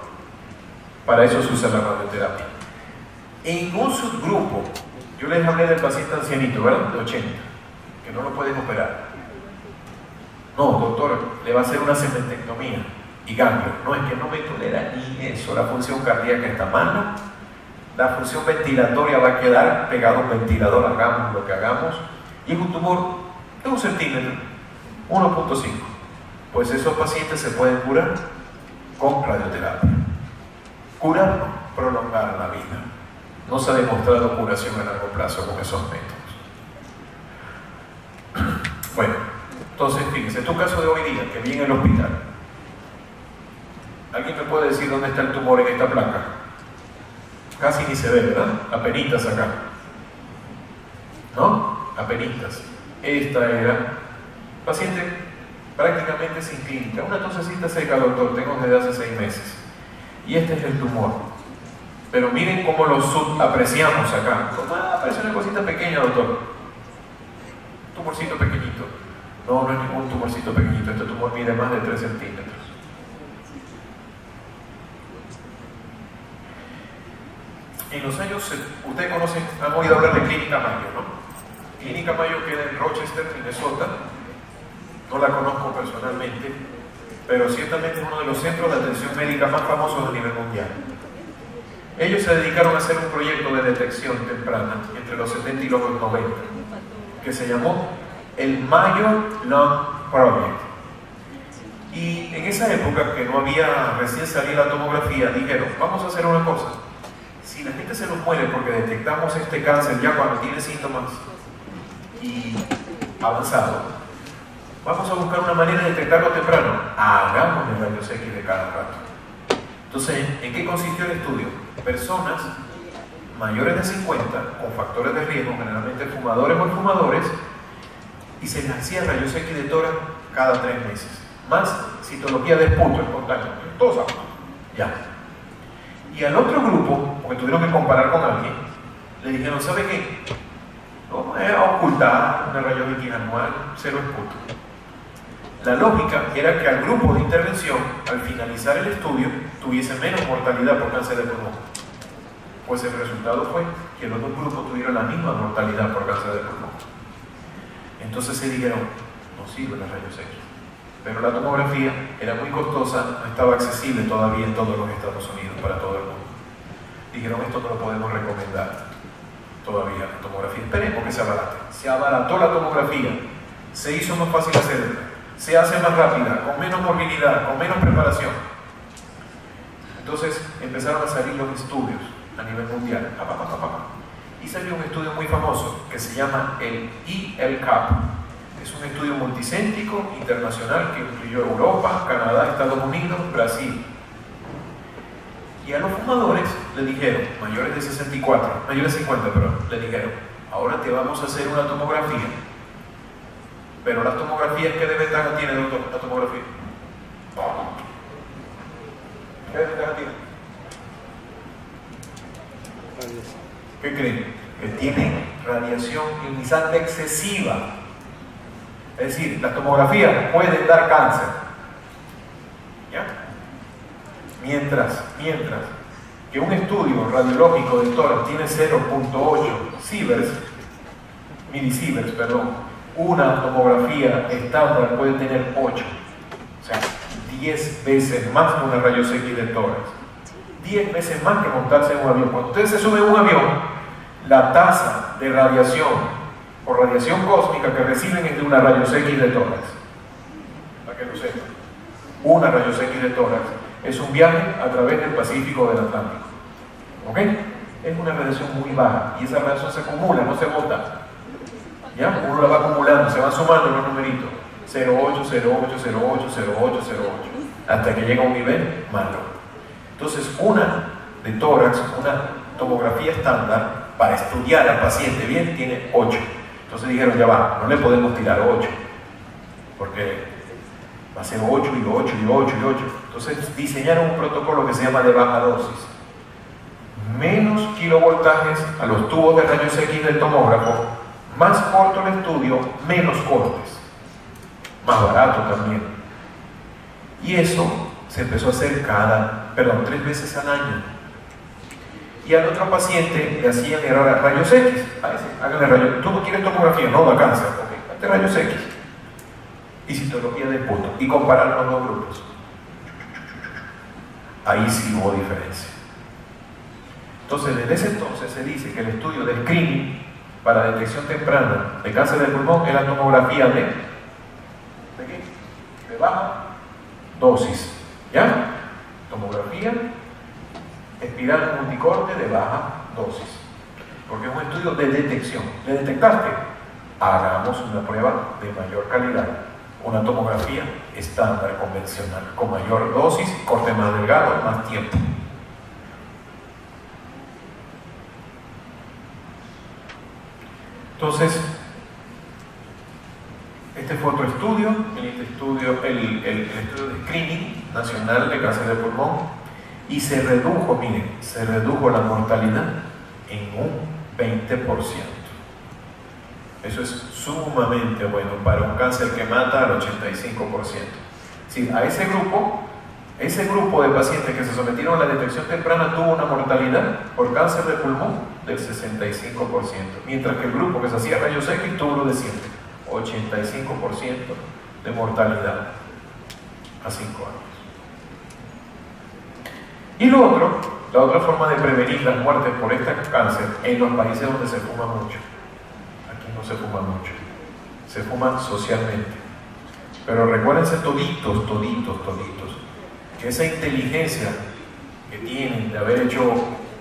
Para eso se usa la radioterapia. En un subgrupo, yo les hablé del paciente ancianito, ¿verdad? De 80, que no lo pueden operar. No, doctor, le va a hacer una cementectomía y cambio. No, es que no me tolera ni eso. La función cardíaca está mal, la función ventilatoria va a quedar pegado a un ventilador, hagamos lo que hagamos, y es un tumor de 1 centímetro, 1.5. Pues esos pacientes se pueden curar con radioterapia. Curar, prolongar la vida. No se ha demostrado curación a largo plazo con esos métodos. Bueno, entonces fíjense, tu caso de hoy día, que vi en el hospital. ¿Alguien me puede decir dónde está el tumor en esta placa? Casi ni se ve, ¿verdad? Apenitas acá. ¿No? Apenitas. Esta era paciente prácticamente sin clínica. Una tosecita seca, doctor, tengo desde hace 6 meses. Y este es el tumor. Pero miren cómo lo subapreciamos acá. Parece una cosita pequeña, doctor. Tumorcito pequeñito. No, no es ningún tumorcito pequeñito. Este tumor mide más de 3 centímetros. En los años, ustedes conocen, han oído hablar de Clínica Mayo, ¿no? Clínica Mayo queda en Rochester, Minnesota. No la conozco personalmente, pero ciertamente es uno de los centros de atención médica más famosos a nivel mundial. Ellos se dedicaron a hacer un proyecto de detección temprana entre los 70 y los 90, que se llamó el Mayo Lung Project. Y en esa época, que no había recién salido la tomografía, dijeron, vamos a hacer una cosa. Si la gente se nos muere porque detectamos este cáncer ya cuando tiene síntomas y avanzado, vamos a buscar una manera de detectarlo temprano. Hagamos el rayos X de cada rato. Entonces, ¿en qué consistió el estudio? Personas mayores de 50 con factores de riesgo, generalmente fumadores o infumadores, y se les hacía rayos X de tórax cada 3 meses. Más citología de esputo espontáneo. Todos saben. Ya. Y al otro grupo, porque tuvieron que comparar con alguien, le dijeron, ¿sabe qué? Vamos a ocultar una rayos X anual, 0 esputo. La lógica era que al grupo de intervención, al finalizar el estudio, tuviese menos mortalidad por cáncer de pulmón. Pues el resultado fue que los dos grupos tuvieron la misma mortalidad por cáncer de pulmón. Entonces se dijeron, no sirven los rayos X. Pero la tomografía era muy costosa, no estaba accesible todavía en todos los Estados Unidos, para todo el mundo. Dijeron, esto no lo podemos recomendar todavía, la tomografía. Esperemos que se abarate. Se abarató la tomografía, se hizo más fácil hacerla, se hace más rápida, con menos morbilidad, con menos preparación. Entonces empezaron a salir los estudios a nivel mundial. Y salió un estudio muy famoso que se llama el ELCAP. Es un estudio multicéntrico internacional que incluyó Europa, Canadá, Estados Unidos, Brasil. Y a los fumadores le dijeron, mayores de 64, mayores de 50, perdón, le dijeron, ahora te vamos a hacer una tomografía. Pero las tomografías, ¿qué desventaja tiene, doctor, la tomografía? ¿Qué desventaja tiene? ¿Qué creen? Que tiene radiación ionizante excesiva. Es decir, las tomografías pueden dar cáncer. ¿Ya? Mientras que un estudio radiológico de tórax tiene 0.8 milisieverts, una tomografía estándar puede tener 8. O sea, 10 veces más que una rayos X de tórax. 10 veces más que montarse en un avión. Cuando ustedes se suben a un avión, la tasa de radiación o radiación cósmica que reciben es de una rayos X de tórax. Para que lo sepan. Una rayos X de tórax es un viaje a través del Pacífico del Atlántico. ¿Ok? Es una radiación muy baja y esa radiación se acumula, no se bota. ¿Ya? Uno la va acumulando, se van sumando los numeritos. 0,8, 0,8, 0,8, 0,8, 0,8. Hasta que llega a un nivel malo. Entonces, una de tórax, una tomografía estándar, para estudiar al paciente bien, tiene 8. Entonces dijeron, ya va, no le podemos tirar 8, porque va a ser 8 y 8 y 8 y 8. Entonces diseñaron un protocolo que se llama de baja dosis. Menos kilovoltajes a los tubos de rayos X del tomógrafo, más corto el estudio, menos cortes, más barato también. Y eso se empezó a hacer 3 veces al año. Y al otro paciente le hacían rayos X. Háganle rayos. ¿Tú no quieres tomografía? No, da cáncer. Ok, hazte rayos X. Y citología de punto. Y comparar los dos grupos. Ahí sí hubo diferencia. Entonces, desde ese entonces se dice que el estudio de screening para detección temprana de cáncer de pulmón es la tomografía ¿de qué? De baja dosis. ¿Ya? Tomografía espiral multicorte de baja dosis. Porque es un estudio de detección. ¿Le detectaste? Hagamos una prueba de mayor calidad. Una tomografía estándar, convencional, con mayor dosis, corte más delgado, más tiempo. Entonces, este fue otro estudio, el estudio de screening nacional de cáncer de pulmón, y se redujo, miren, se redujo la mortalidad en un 20%. Eso es sumamente bueno para un cáncer que mata al 85%. Sí, a ese grupo de pacientes que se sometieron a la detección temprana tuvo una mortalidad por cáncer de pulmón del 65%, mientras que el grupo que se hacía rayos X tuvo lo de siempre, 85% de mortalidad a 5 años. Y la otra forma de prevenir las muertes por este cáncer en los países donde se fuma mucho. Aquí no se fuma mucho, se fuma socialmente. Pero recuérdense toditos, que esa inteligencia que tienen de haber hecho,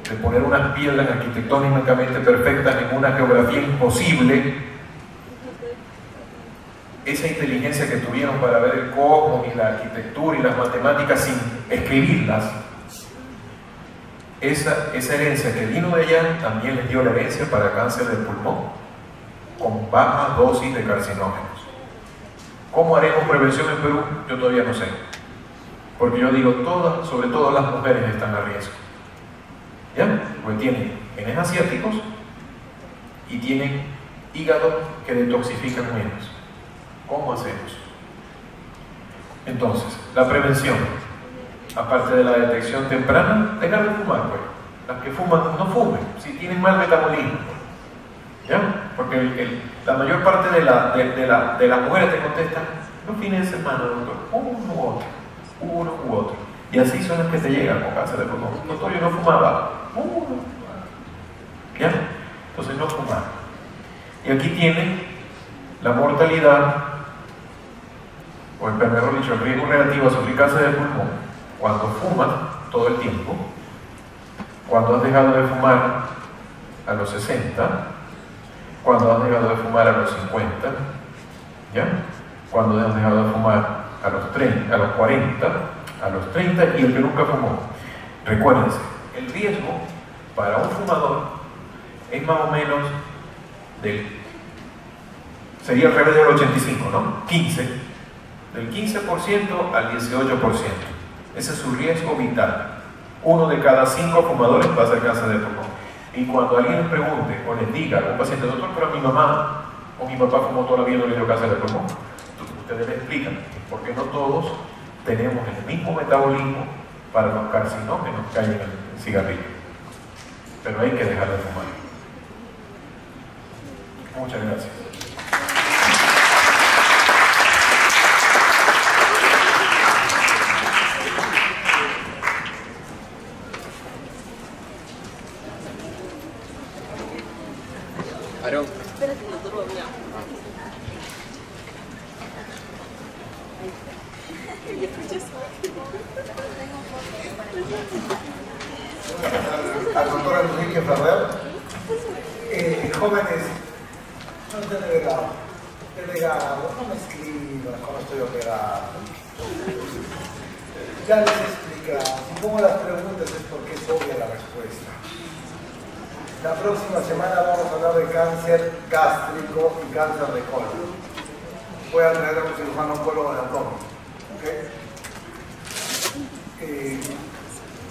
de poner unas piedras arquitectónicamente perfectas en una geografía imposible, esa inteligencia que tuvieron para ver el cosmos y la arquitectura y las matemáticas sin escribirlas, esa herencia que vino de allá también les dio la herencia para cáncer de pulmón con baja dosis de carcinógenos. ¿Cómo haremos prevención en Perú? Yo todavía no sé, porque yo digo sobre todo las mujeres están a riesgo, ¿ya? Porque tienen genes asiáticos y tienen hígado que detoxifican menos. ¿Cómo hacemos? Entonces, la prevención, aparte de la detección temprana, dejar de fumar, pues. Las que fuman, no fumen, si tienen mal metabolismo, ¿ya? Porque la mayor parte de las mujeres te contestan los fines de semana, doctor, uno u otro. Y así son las que te llegan con cáncer de pulmón. Doctor, yo no fumaba. ¿Ya? Entonces no fumar. Y aquí tienen la mortalidad, o mejor dicho, el riesgo relativo a sufrir cáncer de pulmón cuando fumas todo el tiempo, cuando has dejado de fumar a los 60, cuando has dejado de fumar a los 50, ¿ya? Cuando has dejado de fumar a los 30, a los 40, a los 30 y el que nunca fumó. Recuérdense, el riesgo para un fumador es más o menos sería alrededor del 85, ¿no? 15, del 15% al 18%. Ese es su riesgo vital. 1 de cada 5 fumadores va a ser cáncer de pulmón. Y cuando alguien les pregunte o les diga a un paciente, doctor, pero mi mamá o mi papá fumó toda la vida y no le dio cáncer de pulmón, ustedes le explican, porque no todos tenemos el mismo metabolismo para los carcinógenos que hay en el cigarrillo. Pero hay que dejar de fumar. Muchas gracias. Aarón. Espérate, doctor, voy a... Al doctor Enrique Ferrer, jóvenes, no estoy delegado, no me escribas cuando estoy operado. Ya les explica, si pongo las preguntas es porque es obvia la respuesta. La próxima semana vamos a hablar de cáncer gástrico y cáncer de colon. Voy a traer a un cirujano oncólogo de abdomen. ¿Okay?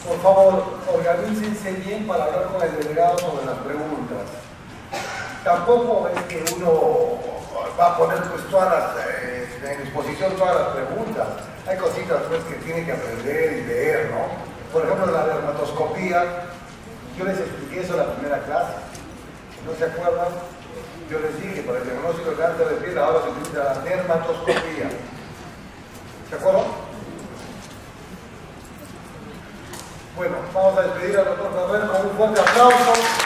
Por favor, organícense bien para hablar con el delegado sobre las preguntas. Tampoco es que uno va a poner pues, en exposición todas las preguntas. Hay cositas pues, que tiene que aprender y leer, ¿no? Por ejemplo, la dermatoscopía. Yo les expliqué eso en la primera clase. ¿No se acuerdan? Yo les dije, para el diagnóstico de cáncer de piel ahora se utiliza la dermatoscopía. ¿Se acuerdan? Bueno, vamos a despedir al doctor Ferrer con un fuerte aplauso.